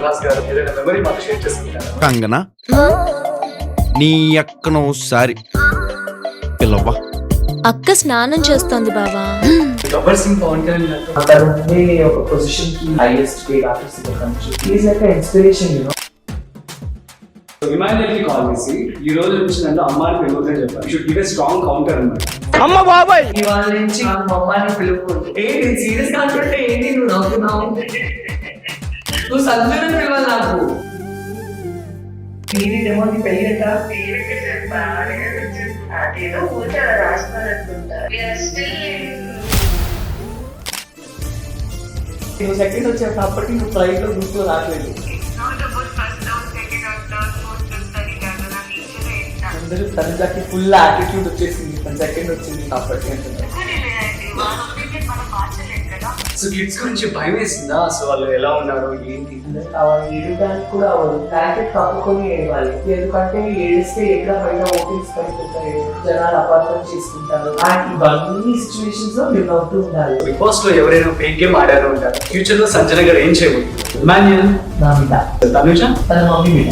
ప్రభాస్ గారు ఏదైనా మెమరీ మాతో షేర్ చేసుకుంటారా? కంగనా నీ అక్కను ఒకసారి పిలవ్వా. అక్క స్నానం చేస్తోంది బావా. గబ్బర్ సింగ్ పవన్ కళ్యాణ్ గారు అక్కడ ఉండే ఒక పొజిషన్ కి highest paid artist in the country. He is like inspiration, you know. Emmanuel కి కాల్ చేసి ఈ రోజు వచ్చిందంటే అమ్మాని పిలవద్దని చెప్పారు. You should give a strong counter అన్నమాట. అమ్మ బాబాయ్ ఇవాళ నుంచి మా మమ్మల్ని పిలుపుకుంటు. ఏంటి సీరియస్ గా అంటే ఏంటి నువ్వు నవ్వుతున్నావు? నువ్వు సంజయ్ పిలవాలి నాకు. నీది డెమో నీ పెళ్ళి అంట. నువ్వు సెకండ్ వచ్చావు అప్పటికి నువ్వు ఫ్లైట్ లో గ్రూప్ లో రావట్లేదు. అందరూ తనకి ఫుల్ యాటిట్యూడ్ వచ్చేసింది. తన సెకండ్ వచ్చింది అప్పటికి అంటున్నారు. సో కిడ్స్ గురించి భయం వేసిందా? అసలు వాళ్ళు ఎలా ఉన్నారు ఏంటి? ఏడడానికి కూడా అవ్వదు. ప్యాకెట్ కప్పుకొని ఏడవాలి. ఎందుకంటే ఏడిస్తే ఎక్కడ బయట ఓపెన్స్ పడిపోతాయి, జనాలు అపార్థం చేసుకుంటారు. ఇవన్నీ సిచ్యువేషన్స్ లో మీరు నవ్వుతూ ఉండాలి. బిగ్ బాస్ లో ఎవరైనా ఫేక్ గేమ్ ఆడారు ఉంటారు. ఫ్యూచర్ లో సంజన గారు ఏం చేయబోతుంది? ఇమాన్యుయల్ నా మీద, తనుజ తన మమ్మీ మీద,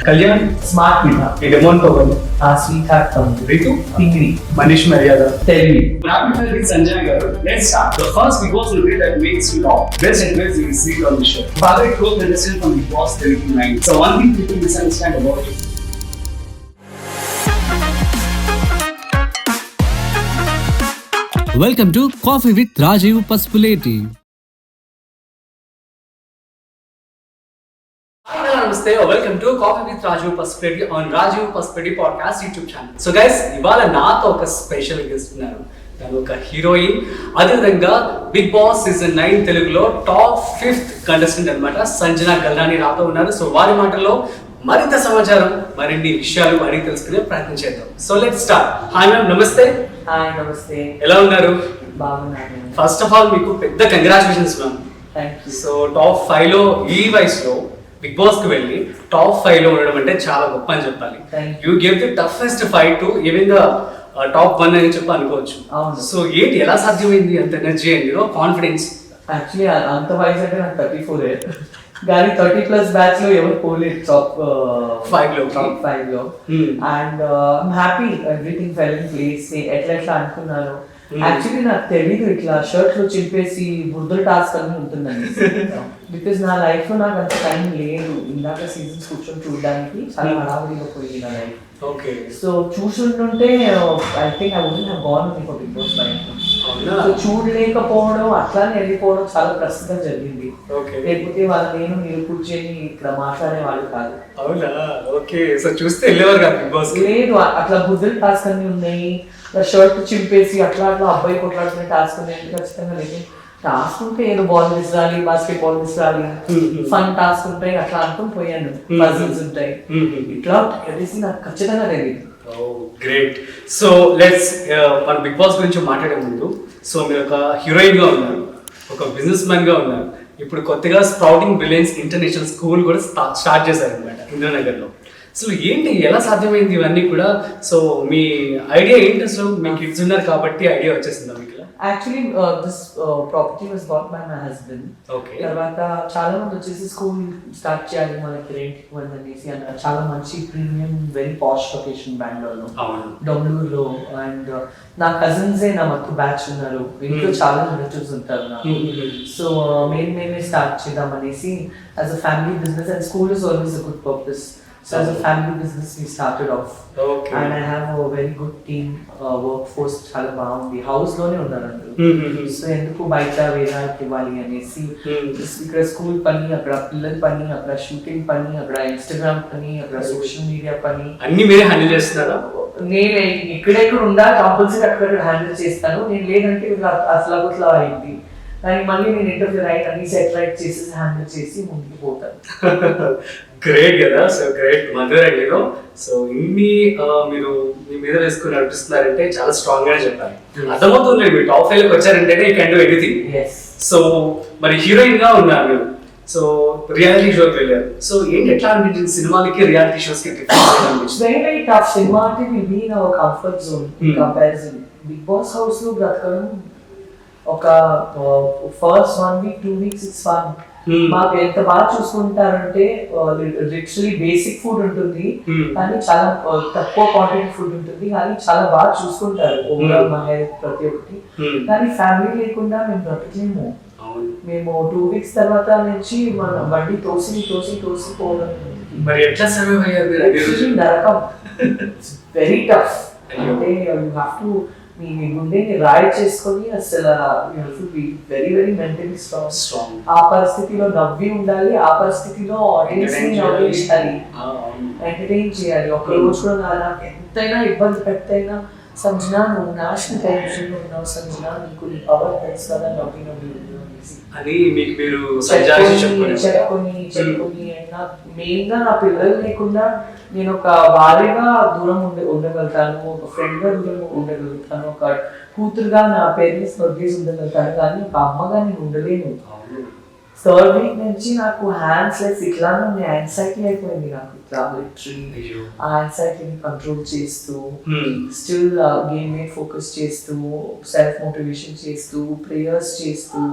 కళ్యాణ్ స్మార్ట్ మీద, ఈ డెమోన్ పవన్, ఆ స్వీట్ హార్ట్ తమ్ముడు, రితు, పింగిరి, మనీష్ మర్యాద, తెలివి. Rapid fire with Sanjana Garu. Let's start. The first Big Boss will be that makes you laugh. Best and best you will see on the show. Favorite quote and lesson from Big Boss Telugu 9. So one thing people misunderstand about it. Welcome to Coffee with Rajiv Pasupuleti. Hi, namaste. Welcome to Coffee with Rajiv Pasupuleti on Rajiv Pasupuleti podcast YouTube channel. So guys, ఇవాళ నాతో ఒక special guest ఉన్నారు. తను ఒక heroine, అదేవిధంగా big boss season 9 తెలుగులో top 5th contestant అన్నమాట. సంజన గల్రాని నాతో ఉన్నారు. సో వారి మాటల్లో మరింత సమాచారం, మరిన్ని విషయాలు అడిగి తెలుసుకునే ప్రయత్నం చేద్దాం. So let's start. Hi ma'am, నమస్తే. హాయ్, నమస్తే. ఎలా ఉన్నారు? బాగున్నాను. ఫస్ట్ ఆఫ్ ఆల్ మీకు పెద్ద congratulations ma'am. Thank you. So top 5 లో ఈ వయసులో బిగ్ బాస్ కి వెళ్ళి టాప్ 5 లో ఉండడం అంటే చాలా గొప్ప అని చెప్పాలి. You give the toughest fight to even the top 1 అని చెప్పి అనుకోవచ్చు. సో ఏంటి, ఎలా సాధ్యమైంది అంత ఎనర్జీ అండ్ కాన్ఫిడెన్స్? యాక్చువల్లీ అంత వయసు అంటే నాకు 34 కానీ 30+ బ్యాచ్ లో ఎవరు పోలేదు టాప్ 5 లో. And happy, everything fell in place. ఎట్లా అనుకున్నాను. యాక్చువల్లీ నాకు తెలీదు ఇట్లా షర్ట్ లో చింపేసి బుద్ధుల టాస్క్ అని ఉంటుందండి. బికాస్ నా లైఫ్ లో నాకు అంత టైం లేదు. ఇందాక సీజన్స్ కూర్చొని చూడడానికి చాలా హడావుడిగా పోయింది నా లైఫ్. ఓకే. సో చూసుంటుంటే I think I wouldn't have gone before Bigg Boss life. So చూడలేకపోవడం, అట్లానే వెళ్ళిపోవడం చాలా ప్రస్తుతం జరిగింది. లేకపోతే వాళ్ళ నేను కూర్చొని ఇక్కడ మాట్లాడే వాళ్ళు కాదు. అవునా? ఓకే. సో చూస్తే వెళ్ళేవారు కాదు బిగ్ బాస్. లేదు, అట్లా బుద్ధుల టాస్క్ అన్ని ఉన్నాయి. షర్ట్ చింపేసి అట్లా అబ్బాయి కొట్లాడుకునే టాస్క్ ఉన్నాయి. ఖచ్చితంగా లేదు. టాస్క్ ఉంటే ఏదో బాల్ విసిరాలి, బాస్కెట్ బాల్ విసిరాలి, ఫన్ టాస్క్ ఉంటాయి, అట్లా అనుకుని పోయాను. పజిల్స్ ఉంటాయి, ఇట్లా తెలిసి నాకు ఖచ్చితంగా తెలియదు. గ్రేట్. సో లెట్స్ మన బిగ్ బాస్ గురించి మాట్లాడే ముందు, సో మీరు ఒక హీరోయిన్ గా ఉన్నారు, ఒక బిజినెస్ మ్యాన్ గా ఉన్నారు. ఇప్పుడు కొత్తగా స్ప్రౌటింగ్ బ్రిలియన్స్ ఇంటర్నేషనల్ స్కూల్ కూడా స్టార్ట్ చేశారు అనమాట ఇంద్రనగర్ లో. సో ఏంటి, ఎలా సాధ్యమైంది ఇవన్నీ కూడా? సో మీ ఐడియా ఏంటి? అసలు మీ కిడ్స్ ఉన్నారు కాబట్టి ఐడియా వచ్చేసిందా మీకు? Actually this property was bat by my husband. Okay. తర్వాత చాలా మంది వచ్చేసి స్కూల్ స్టార్ట్ చేయాలి మనకి రెంట్ ఇవ్వండి అనేసి అన్నారు. చాలా మంచి ప్రీమియం వెరీ పాష్ లొకేషన్ బెంగళూరులో, డొంగళూరులో. అండ్ నా కజిన్సే నా మొత్తం బ్యాచ్ ఉన్నారు. ఇంట్లో చాలా రిలేటివ్స్ ఉంటారు నాకు. సో మేమే స్టార్ట్ చేద్దాం అనేసి as a family business. And school is always a good purpose. So as a family business we started off. Okay. And I have a very good team, workforce చాలా బాగుంది. House లోనే ఉన్నారు అందరూ. So ఎందుకు బయట వేరే ఇవ్వాలి అనేసి ఇక్కడ స్కూల్ పని, అక్కడ పిల్లల పని, అక్కడ షూటింగ్ పని, అక్కడ ఇన్స్టాగ్రామ్ పని, అక్కడ సోషల్ మీడియా పని అన్ని మీరే హ్యాండిల్ చేస్తున్నారా? నేను ఎక్కడెక్కడ ఉండా కంపల్సరీ అక్కడ హ్యాండిల్ చేస్తాను. నేను లేదంటే అసలు అయింది. కానీ మళ్ళీ నేను ఇంటర్వ్యూ రైట్ అన్ని సెటిలైట్ చేసి హ్యాండిల్ చేసి ముందుకు పోతాను. గ్రేట్ కదా. So great mother and you know. So ఇన్ని మీరు మీ మీద వేసుకుని నడిపిస్తున్నారంటే చాలా స్ట్రాంగ్ గానే చెప్పాలి. అర్థమవుతుంది మీరు టాప్ 5 లోకి వచ్చారంటేనే you can do anything. So మరి హీరోయిన్ గా ఉన్నారు మీరు. సో రియాలిటీ షోకి వెళ్ళారు. సో ఏంటి, ఎట్లా అనిపించింది సినిమాలకి రియాలిటీ షోస్ కి? Very tough. సినిమా, will be in our comfort zone in comparison. Bigg Boss house లో బ్రతకడం ఒక first 1 week 2 weeks it's fun. మాకు ఎంత బాగా చూసుకుంటారంటే లిటరలీ బేసిక్ ఫుడ్ ఉంటుంది కానీ చాలా తక్కువ క్వాంటిటీ ఫుడ్ ఉంటుంది కానీ చాలా బాగా చూసుకుంటారు ఓవరాల్ మా హెల్త్ ప్రతి ఒక్కటి. కానీ ఫ్యామిలీ లేకుండా మేము బ్రతకలేము. మేము 2 weeks తర్వాత నుంచి మన బండి తోసి పోవడం. మరి ఎట్లా సర్వైవ్ అయ్యారు? నరకం, వెరీ టఫ్. అంటే యూ హ్యావ్ టు మీ గుండెని రాయి చేసుకొని అసలు you have to be very very mentally strong. ఆ పరిస్థితిలో నవ్వి ఉండాలి, ఆ పరిస్థితిలో ఆడియన్స్ ని నవ్వించాలి, ఎంటర్టైన్ చేయాలి. ఒక రోజు కూడా నాకు ఎంతైనా ఇబ్బంది పెట్టైనా సంజన నువ్వు నేషనల్ టెలివిజన్ లో ఉన్నావు, సంజన నీకు నీ పవర్ తెలుసు కదా, నవ్వి అని మీకు మీరు చెప్పుకొని మెయిన్ గా నా పిల్లలు లేకుండా నేను ఒక భార్యగా దూరం ఉండగలుగుతాను, ఒక ఫ్రెండ్ గా దూరం ఉండగలుగుతాను, ఒక కూతురుగా నా పేరెంట్స్ వదిలేసి ఉండగలుగుతాను, కానీ ఒక అమ్మగా నేను ఉండలేను. 3rd week నుంచి నాకు హ్యాండ్స్ లైక్ ఇట్లా యాంగ్జైటీ అయిపోయింది. నాకు ఇట్లా లిటరలీ ఆ యాంగ్జైటీని కంట్రోల్ చేస్తూ స్టిల్ గేమ్ మీద ఫోకస్ చేస్తూ సెల్ఫ్ మోటివేషన్ చేస్తూ ప్రేయర్స్ చేస్తూ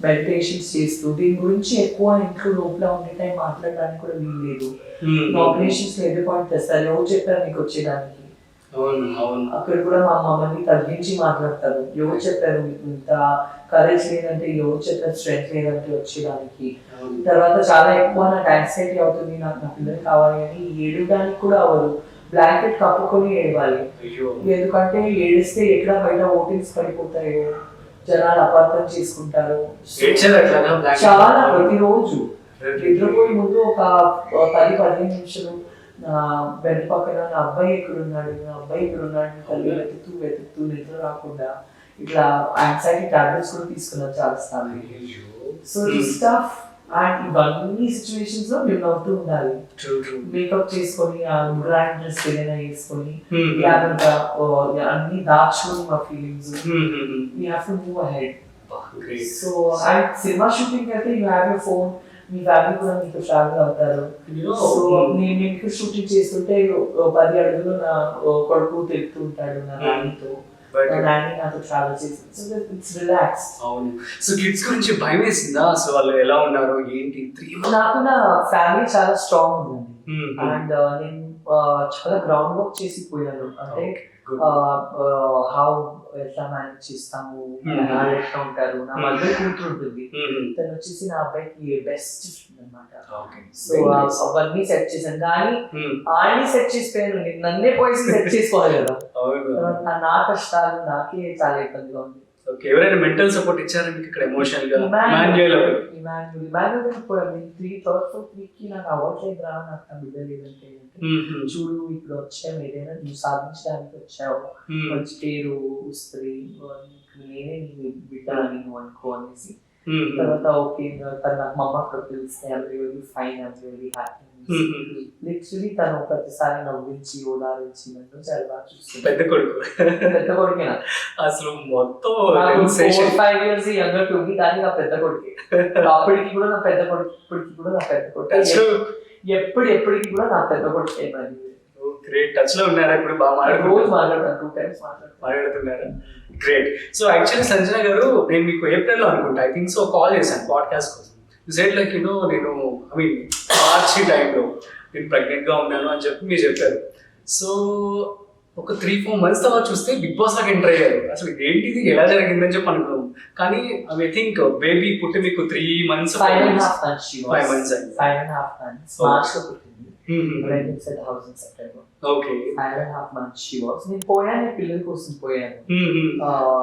మెడిటేషన్స్ చేస్తూ దీని గురించి ఎక్కువ ఇంట్లో లోపల ఉండే టైం మాట్లాడడానికి కూడా వీలు లేదు. నామినేషన్స్ ఏదో పాయింట్ తెస్తారు, ఎవరు చెప్పారు మీకు వచ్చేదానికి? అక్కడ కూడా మా మమ్మల్ని తగ్గించి మాట్లాడతారు. ఎవరు చెప్పారు మీకు ఇంత కరేజ్ లేదంటే, ఎవరు చెప్పారు స్ట్రెంత్ లేదంటే వచ్చేదానికి? తర్వాత చాలా ఎక్కువ నాకు యాంగ్జైటీ అవుతుంది, నాకు నా పిల్లలు కావాలి అని ఏడవడానికి కూడా అవరు. బ్లాంకెట్ కప్పుకొని ఏడవాలి, ఎందుకంటే ఏడిస్తే ఎక్కడ బయట ఓటింగ్స్ పడిపోతాయో, జనాలు అపార్థం చేసుకుంటారు. చాలా ప్రతిరోజు నిద్రపోయే ముందు ఒక 10-15 నిమిషాలు నా బెడ్ పక్కన నా అబ్బాయి ఎక్కడున్నాడు తల్లి వెతుకుతూ నిద్ర రాకుండా ఇట్లా యాంగ్జైటీ టాబ్లెట్స్ కూడా తీసుకున్నాను చాలా సార్లు. సో దిస్ స్టఫ్ అండ్ ఇవన్నీ సిచ్యువేషన్స్ లో మేము నవ్వుతూ ఉండాలి. మేకప్ చేసుకొని ఆ బ్రాండ్ డ్రెస్ ఏదైనా వేసుకొని అన్ని దాచుకొని మా feelings we have to move ahead. So and సినిమా షూటింగ్ అయితే యూ హ్యావ్ యువర్ ఫోన్, మీ ఫ్యామిలీ కూడా మీతో ట్రావెల్ అవుతారు. సో నేను ఇక్కడ షూటింగ్ చేస్తుంటే 10 అడుగులు నా కొడుకు తెలుపుతూ ఉంటాడు నా నాన్నతో, నాతో ట్రావెల్ చేసి ఇట్స్ రిలాక్స్. అవును. సో కిడ్స్ గురించి భయం వేసిందా? సో వాళ్ళు ఎలా ఉన్నారు ఏంటి? నాకు నా ఫ్యామిలీ చాలా స్ట్రాంగ్ ఉందండి. అండ్ నేను చాలా గ్రౌండ్ వర్క్ చేసి పోయాను. అంటే హౌ ఎట్లా మేనేజ్ చేస్తాము, ఎట్లా ఉంటారు. నా మదర్ కూతురు ఉంటుంది, తను వచ్చేసి నా అబ్బాయికి బెస్ట్ అనమాట. సో అవన్నీ సెట్ చేశాను, కానీ ఆయన్ని సెట్ చేసిపోయాను, నేను నన్నే పోయి సెట్ చేసుకోవాలి కదా. నా కష్టాలు నాకే చాలా ఇబ్బందిగా ఉంది. ఎవరైనా మెంటల్ సపోర్ట్ ఇచ్చారా మీకు ఇక్కడ ఎమోషనల్ గా? ఇమాన్యుయల్ పోయాను 3rd week కి నాకు అవ్వట్లేదు రా, నాకు నా బిడ్డ లేదంటే చూడు ఇప్పుడు వచ్చావు, ఏదైనా నువ్వు సాధించడానికి వచ్చావు, మంచి పేరు వస్తుంది, నేనే నీ బిడ్డ అని నువ్వు అనుకో అనేసి. తర్వాత ఓకే తను నాకు మా అమ్మ పిలిస్తే I'm really fine, I'm really happy. Literally తను ప్రతిసారి నవ్వించి ఓదారించి నన్ను చాలా బాగా చూస్తుంది. పెద్ద కొడుకేనా అసలు మొత్తం 4-5 years యంగర్ టు మీ, కానీ నా పెద్ద కొడుకే. అప్పటికి కూడా నా పెద్ద కొడుకు ఎప్పటికి కూడా నా పెద్ద కొడుకే. గ్రేట్. టచ్ లో ఉన్నారా ఇప్పుడు? బాగా రోజు మాట్లాడతాను, 2 times మాట్లాడుతున్నారా? గ్రేట్. సో యాక్చువల్లీ సంజన గారు, నేను మీకు ఏప్రిల్ లో అనుకుంటా ఐ థింక్ సో కాల్ చేశాను పాడ్కాస్ట్ కోసం. సెడ్ లైక్ నేను ఐ మీన్ మార్చి టైంలో నేను ప్రెగ్నెంట్ గా ఉన్నాను అని చెప్పి మీరు చెప్పారు. సో ఒక 3-4 months తర్వాత చూస్తే బిగ్ బాస్ లాగా ఎంటర్ అయ్యారు. అసలు ఏంటిది, ఎలా జరిగిందని చెప్పి అనుకున్నాం. కానీ ఐ థింక్ బేబీ పుట్టి మీకు 3 months 5.5 months మార్చ్ లో పుట్టింది. Okay 5.5 months she was. నేను పోయాను, పిల్లల కోసం పోయాను.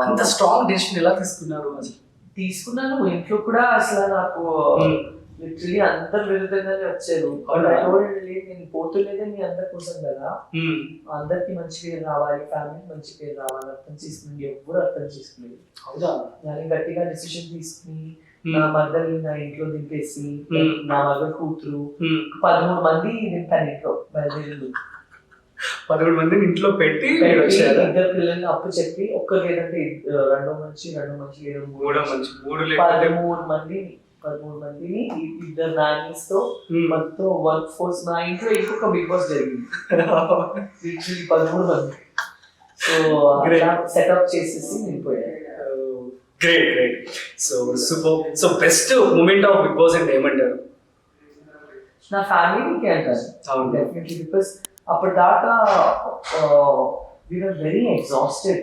అంత స్ట్రాంగ్ డెసిషన్ ఎలా తీసుకున్నారు? అసలు తీసుకున్నాను. ఇంట్లో కూడా అసలు నాకు లిటరలీ అందరు విరుద్ధంగానే వచ్చారు. నేను పోతులేదే మీ అందరి కోసం కదా, అందరికి మంచి పేరు రావాలి, ఫ్యామిలీకి మంచి పేరు రావాలి, అర్థం చేసుకుని ఎవ్వరు అర్థం చేసుకోలేదు. నేను గట్టిగా డిసిషన్ తీసుకుని నా మదర్ని నా ఇంట్లో దింపేసి, నా మదర్ కూతురు 13 మంది దింపాను ఇంట్లో. బయలుదేరి 13 మందిని ఇంట్లో పెట్టి 2 పిల్లల్ని అప్పు చెప్పి, ఒక్కరు లేదంటే 2 మంచి 13 మందిని 2 నానీస్ తో మొత్తం వర్క్ ఫోర్స్. నా ఇంట్లో ఇంకొక బిగ్ బాస్ జరిగింది 13 మంది. సో సెటప్ చేసేసి నేను పోయాను. Great. So super. So best moment of Bigg Boss అంటే ఏమంటారు? నా ఫ్యామిలీకి అంటారు అవును. డెఫినెట్లీ, బికాస్ అప్పటిదాకా we are very exhausted.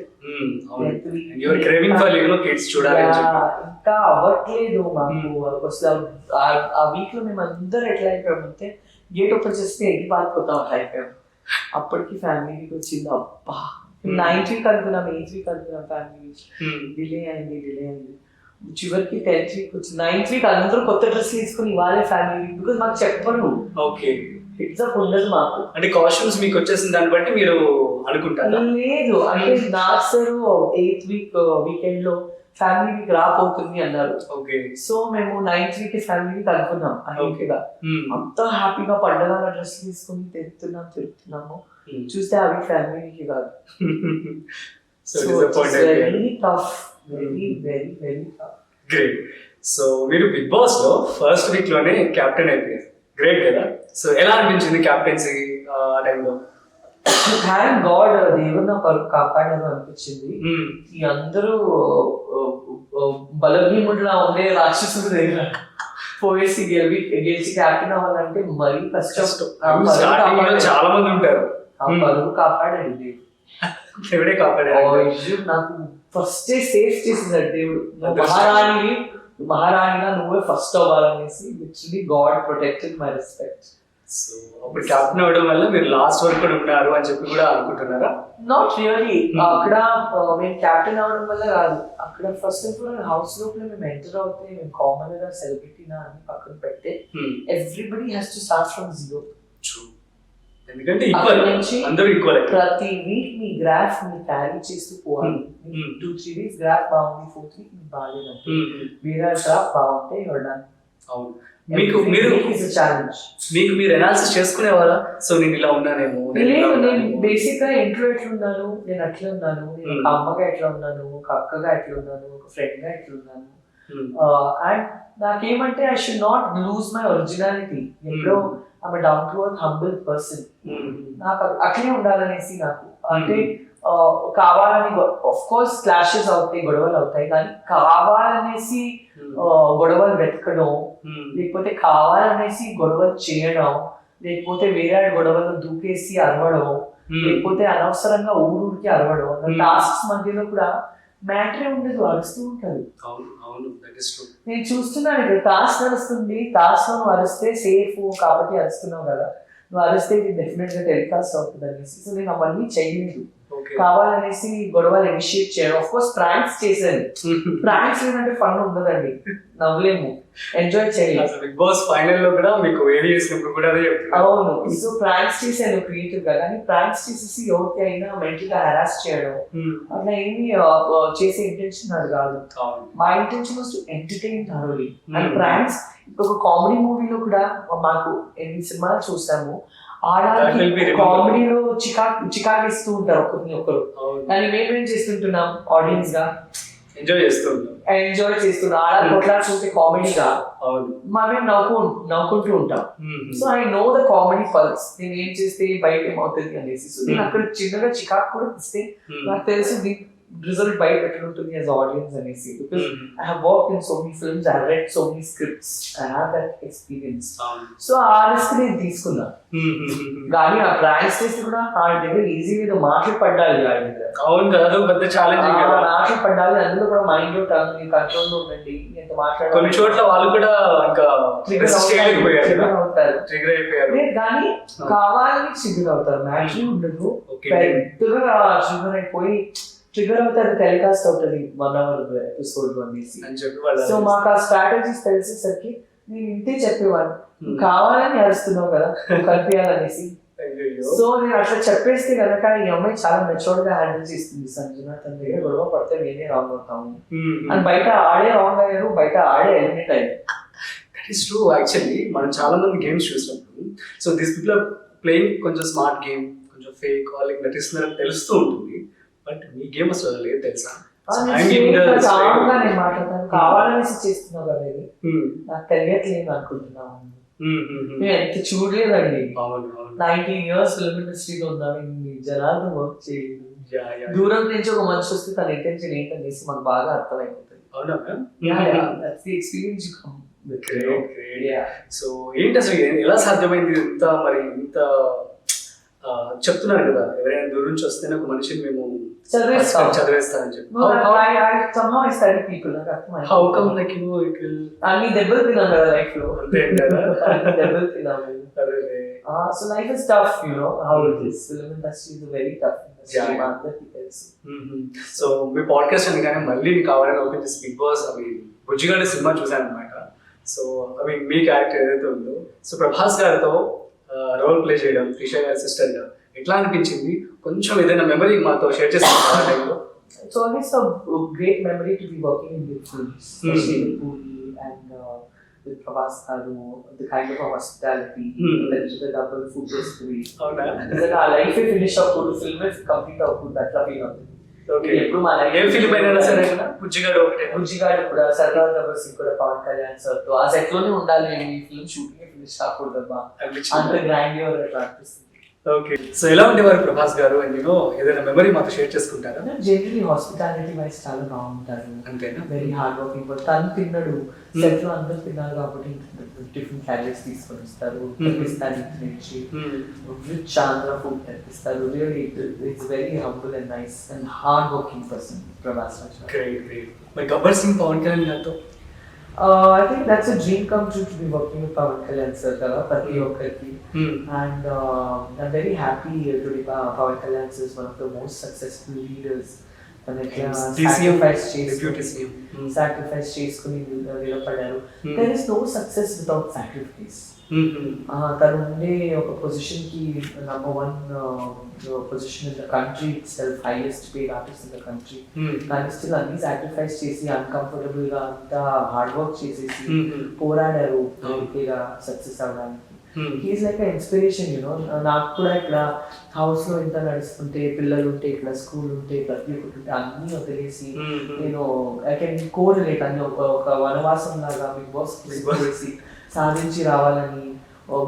Your craving for kids చూడాలి అని చెప్పి. ఇంకా అవ్వట్లేదు మాకు. అసలు ఆ వీక్ లో మేము అందరూ ఎట్లా అయిపోయామంటే గేట్ ఓపెన్ చేస్తే ఎగి పారిపోతాం అట్లా అయిపోయాం. అప్పటికి ఫ్యామిలీకి వచ్చింది. అబ్బా 9th వీక్ అనుకున్నాం, 8th వీక్ అనుకున్నాం, ఫ్యామిలీ డిలే అయింది. చివరికి 10th వీక్ వచ్చింది. 9th వీక్ అందరూ కొత్త డ్రెస్ తీసుకుని ఇవ్వాలి ఫ్యామిలీ, బికాస్ మాకు చెప్పరు. ఓకే. ఇట్స్ ఉండదు మాకు. అంటే కాస్ట్యూమ్స్ మీకు వచ్చేసిన దాన్ని బట్టి మీరు అనుకుంటారా? లేదు, అంటే నాసరు 8th వీక్ వీకెండ్ లో ఫ్యామిలీ వీక్ రాబోతుంది అన్నారు. ఓకే. సో మేము 9th వీక్ ఫ్యామిలీ వీక్ అనుకున్నాం. అన్నిటిగా అంతా హ్యాపీగా పండుగ డ్రెస్ తీసుకుని తిరుగుతున్నాము. చూస్తే అవి ఫ్యామిలీ వీక్ కాదు. Very tough, very tough. Great. So మీరు బిగ్ బాస్ లో ఫస్ట్ వీక్ లోనే కెప్టెన్ అయిపోయారు. గ్రేట్ కదా. సో ఎలా అనిపించింది కెప్టెన్సీ ఆ టైంలో? థ్యాంక్ గాడ్, దేవుడు నా పరుగు కాపాడారు అనిపించింది. ఈ అందరూ బలభీముడులా ఉండే రాక్షసుడు దగ్గర పోయేసి గెలిచి క్యాప్టెన్ అవ్వాలంటే మరీ కష్టం. చాలా మంది ఉంటారు. ఆ పరుగు కాపాడాడు దేవుడు. దేవుడే కాపాడాడు. నాకు ఫస్ట్ సేఫ్ చేసేసాడు దేవుడు. మహారాణిగా నువ్వే ఫస్ట్ అవ్వాలనేసి literally god protected my respect. So అప్పుడు కెప్టెన్ అవ్వడం వల్ల మీరు లాస్ట్ వరకు కూడా ఉన్నారు అని చెప్పి కూడా అనుకుంటున్నారా? Not really. అక్కడ మేము కెప్టెన్ అవడం వల్ల కాదు. అక్కడ ఫస్ట్ ఆఫ్ ఆల్ హౌస్ లోపల మేము ఎంటర్ అవుతే మేము కామన్ గా సెలబ్రిటీనా అని పక్కన పెడితే everybody has to start from zero. ఎందుకంటే అందరూ ఈక్వల్. ప్రతి వీక్ మీ గ్రాఫ్ మీ క్యారీ చేస్తూ పోవాలి. 2-3 వీక్స్ గ్రాఫ్ బాగుంది, 4th వీక్ మీకు బాగాలేదంటే వేరే గ్రాఫ్ బాగుంటే ఇవ్వడానికి. అవును. మీకు మీరు ఎనాలిసిస్ చేసుకునేవారా? సో నేను ఇలా ఉన్నానేమో. నేను బేసిక్ గా ఇంట్లో ఎట్లున్నాను, నేను అట్లా ఉన్నాను, నేను ఒక అమ్మగా ఎట్లా ఉన్నాను, ఒక అక్కగా ఎట్లా ఉన్నాను, ఒక ఫ్రెండ్ గా ఎట్లా ఉన్నాను. అండ్ నాకేమంటే I should not lose my originality. ఎప్పుడో I'm down to earth humble person. నాకు అట్లే ఉండాలనేసి నాకు. అంటే కావాలని ఆఫ్ కోర్స్ క్లాషెస్ అవుతాయి, గొడవలు అవుతాయి, కానీ కావాలనేసి గొడవలు వెతకడం, లేకపోతే కావాలనేసి గొడవలు చేయడం, లేకపోతే వేరే గొడవలు దూకేసి అరవడం, లేకపోతే అనవసరంగా ఊరికి అరవడం. టాస్క్స్ మధ్యలో కూడా మ్యాటరే ఉండదు, అరుస్తూ ఉంటారు. నేను చూస్తున్నాను ఇక్కడ టాస్క్ నడుస్తుంది, టాస్క్ లో అరిస్తే సేఫ్ కాబట్టి అరుస్తున్నావు కదా, నువ్వు అరిస్తే ఇది డెఫినెట్ గా టెలికాస్ట్ అవుతుంది అనేసి. సో నేను అవన్నీ చేయలేదు. కావాలనేసి గొడవలు ఇనిషియేట్ చేయడం. ఆఫ్ కోర్స్ ప్రాంక్స్ చేశాను. ప్రాంక్స్ ఏంటంటే ఫన్ ఉండదండి, నవ్వలేము, ఎంజాయ్ చేయలేదు. బిగ్ బాస్ ఫైనల్ లో కూడా మీకు వేడి చేసినప్పుడు కూడా అదే చెప్తాను. అవును. సో ప్రాంక్స్ చేశాను క్రియేటివ్ గా, కానీ ప్రాంక్స్ చేసేసి ఎవరికి అయినా మెంటల్ గా హెరాస్ చేయడం అట్లా ఏమి చేసే ఇంటెన్షన్ అది కాదు. మా intention was to entertain thoroughly. And pranks ఇప్పుడు ఒక కామెడీ మూవీలో కూడా మాకు 8 సినిమాలు చూసాము. ఆడడానికి కామెడీలో చికాకిస్తూ ఉంటారు ఒకరిని ఒకరు, కానీ మేమేం చేస్తుంటున్నాం ఆడియన్స్ గా ఎంజాయ్ చేస్తున్నాం. ఆడ కొట్లాడుతుంటే కామెడీగా మేము నవ్వుకుంటూ ఉంటాం. So I know the comedy pulse. నేను ఏం చేస్తే బయట ఏమవుతుంది అనేసి. సో నేను అక్కడ చిన్నగా చికాకు కూడా ఇస్తే నాకు తెలిసి result బయట ఎట్లుంటుంది as audience అనేసి. Because I have worked in so many films, I have read so many scripts, I have that experience. So ఆ రిస్క్ నేను తీసుకున్నా. కానీ ఆ ప్రాంక్స్ చేస్తే కూడా ఆ దగ్గర ఈజీగా ఏదో మాటలు పడ్డాలి. అవును కదా, పెద్ద ఛాలెంజింగ్ కదా. మాటలు పడ్డాలి, అందులో కూడా మైండ్ లో టంగ్ కంట్రోల్ లో ఉండండి. ఎంత మాట్లాడాలి. కొన్ని చోట్ల వాళ్ళు కూడా ఇంకా ట్రిగర్ అయిపోయారు. కానీ కావాలని ట్రిగర్ అవుతారు, మ్యాచ్లీ ఉండదు. పెద్దగా ట్రిగర్ అయిపోయి ట్రిగర్ అవుతుంది, టెలికాస్ట్ అవుతుంది 1 hour ఎపిసోడ్ అనేసి. సో మాకు ఆ స్ట్రాటజీస్ తెలిసేసరికి నేను ఇంతే చెప్పేవాడిని, కావాలని అరుస్తున్నావు కదా కనిపించాలనేసి. సో నేను అట్లా చెప్పేస్తే కనుక ఈ అమ్మాయి చాలా మెచ్యూర్డ్ గా హ్యాండిల్ చేస్తుంది. సంజన తన దగ్గర గొడవ పడితే నేనే రాంగ్ అవుతాము అని బయట ఆడే రాంగ్ అయ్యారు, బయట ఆడే ఎలిమినేట్ అయ్యారు. That is true. యాక్చువల్లీ మనం చాలా మంది గేమ్స్ చూసినప్పుడు so these people are playing కొంచెం స్మార్ట్ గేమ్, కొంచెం ఫేక్ వాళ్ళకి నటిస్తున్నారని తెలుస్తూ ఉంటుంది. బట్ మీ గేమ్ అసలు లేదు తెలుసా? నేను మాట్లాడతాను, కావాలనేసి చేస్తున్నావు కదా, ఇది నాకు తెలియట్లేదు అనుకుంటున్నాను. నేను ఎంత చూడలేదండి. 19 years ఫిల్మ్ ఇండస్ట్రీలో ఉన్నాను, ఇన్ని జనాలతో వర్క్ చేయలేదు. దూరం నుంచి ఒక మనిషి వస్తే తన ఇంటెన్షన్ ఏంటనేసి మనకు బాగా అర్థమైపోతుంది. అవునా that's the experience you come with. Great. Yeah. So ఏంటి అసలు ఎలా సాధ్యమైంది ఇంత మరి ఇంత చెప్తున్నారు కదా, ఎవరైనా దూరం నుంచి వస్తే ఒక మనిషిని మేము చదివేస్తానని చెప్పి. No, I somehow I study people. Like that's How come like it will అన్ని దెబ్బలు తిన్నాం కదా లైఫ్ లో. అంతే కదా? అన్ని దెబ్బలు తిన్నాం. అరే So life is tough, you know how it is. Film industry is a very tough industry. Yeah. అందరికీ తెలుసు. సో మీ పాడ్కాస్ట్ అనగానే మళ్ళీ మీకు కావాలని ఓపెన్ చేసి బిగ్ బాస్ బుజ్జిగాడి సినిమా చూసాను అనమాట. సో మీ క్యారెక్టర్ ఏదైతే ఉందో, సో ప్రభాస్ గారితో రోల్ ప్లే చేయడం, త్రిష గారి సిస్టర్ గా ఎట్లా అనిపించింది? కొంచెం ఏదైనా మెమరీ మాతో షేర్ చేసుకుంటారా ఆ టైంలో? It's always a great memory to be working in big films, especially with Puri and with Prabhas Garu, the kind of a hospitality, the double food history. అవునా? That our life will finish up good film if complete output that la feel అవుతుంది. Okay. ఎప్పుడు మా life ఏం film అయినా సరే బుజ్జిగాడు ఒకటే. బుజ్జిగాడు కూడా, సర్దార్ గబ్బర్ సింగ్ కూడా, పవన్ కళ్యాణ్ సార్ తో ఆ సెట్ లోనే ఉండాలి. ఈ ఫిల్మ్ షూటింగ్ ఫినిష్ కాకూడదమ్మా, అంత గ్రాండియర్ అట్లా అనిపిస్తుంది. ఓకే. సో ఎలా ఉండేవారు ప్రభాస్ గారు? అండ్ ఏదైనా మెమరీ మాతో షేర్ చేసుకుంటారా? జనరలీ హాస్పిటాలిటీ వైజ్ చాలా బాగుంటారు. అంతేనా? Very hard working. బట్ తను తిన్నాడు, సెట్ లో అందరూ తిన్నారు కాబట్టి డిఫరెంట్ క్యాలరీస్ తీసుకొని ఇస్తారు. పాకిస్తాన్ నుంచి రిచ్ ఆంధ్ర ఫుడ్ తెప్పిస్తారు. Really it's very humble and nice and hard working person Prabhas Raj. Great. మరి గబ్బర్ సింగ్ పవన్ కళ్యాణ్ గారితో I think that's a dream come true to be working with Pawan Kalyan sir kada prati okkarki. And I'm very happy today Pawan Kalyan sir is one of the most successful leaders. And sacrifice చేసుకుని నిలబడ్డారు. There is no success without sacrifice. తను ఉండే ఒక position కి number 1 position in the country itself, highest paid artist in the country. కానీ still అన్ని sacrifice చేసి uncomfortable గా అంతా హార్డ్ వర్క్ చేసేసి పోరాడారు సక్సెస్ అవడానికి. He's like inspiration, you know. నాకు కూడా ఇక్కడ హౌస్ లో ఇంత నడుస్తుంటే, పిల్లలు ఉంటే, ఇక్కడ స్కూల్ ఉంటే, ప్రతి ఒక్కటి ఉంటే అన్ని వదిలేసి నేను ఐ కెన్ కోరిలేట్ అన్ని ఒక వనవాసం లాగా బిగ్ బాస్ చేసి సాధించి రావాలని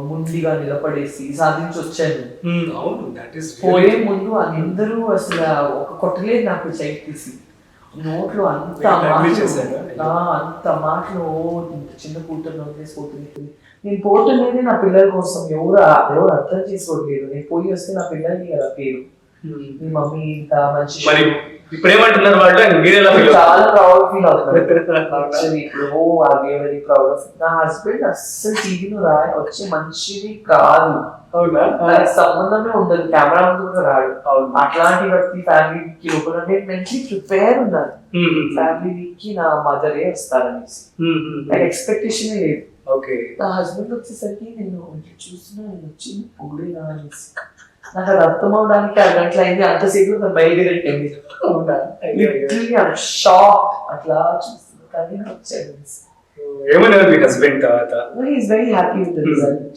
ముందుగా నిలబడేసి సాధించి వచ్చాను. పోయే ముందు అందరూ అసలు ఒక కొట్టలేదు నాకు చేయి తీసి. నోట్లో అంత మాటలు ఇంత చిన్న కూతురు వదిలేసిపోతుంది. నేను పోతున్నది నా పిల్లల కోసం. ఎవరు అర్థం చేసుకోవట్లేదు. నేను పోయి వస్తే నా పిల్లల్ని కదా పేరు, మీ మమ్మీ ఇంత మంచి. ఇప్పుడు ఏమంటున్నారు వాళ్ళు? చాలా ప్రౌడ్ ఫీల్ అవుతున్నారు ఇప్పుడు. వెరీ ప్రౌడ్ ఆఫ్ నా హస్బెండ్. అస్సలు టీవీలో వచ్చే మనిషిది కాదు, సంబంధమే ఉండదు. కెమెరా ముందు కూడా రాడు. అట్లాంటి వ్యక్తి ఫ్యామిలీ వీక్ లోపల నేను మెంటలీ ప్రిపేర్ ఉన్నాను. ఫ్యామిలీ వీక్ కి నా మదరే వస్తారనేసి నాకు ఎక్స్పెక్టేషన్ లేదు. నా హస్బెండ్ వచ్చేసరికి నేను చూస్తున్నా, నేను వచ్చి పొగిడేనా అనేసి నాకు అది అర్థం అవడానికి 2 గంటలు అయింది. అంతసేపు బయలుదేరండి. షాక్ అట్లా చూస్తున్నా కానీ వచ్చాడు. ఏమన్నారు మీ హస్బెండ్ తర్వాత? He's very happy with the result.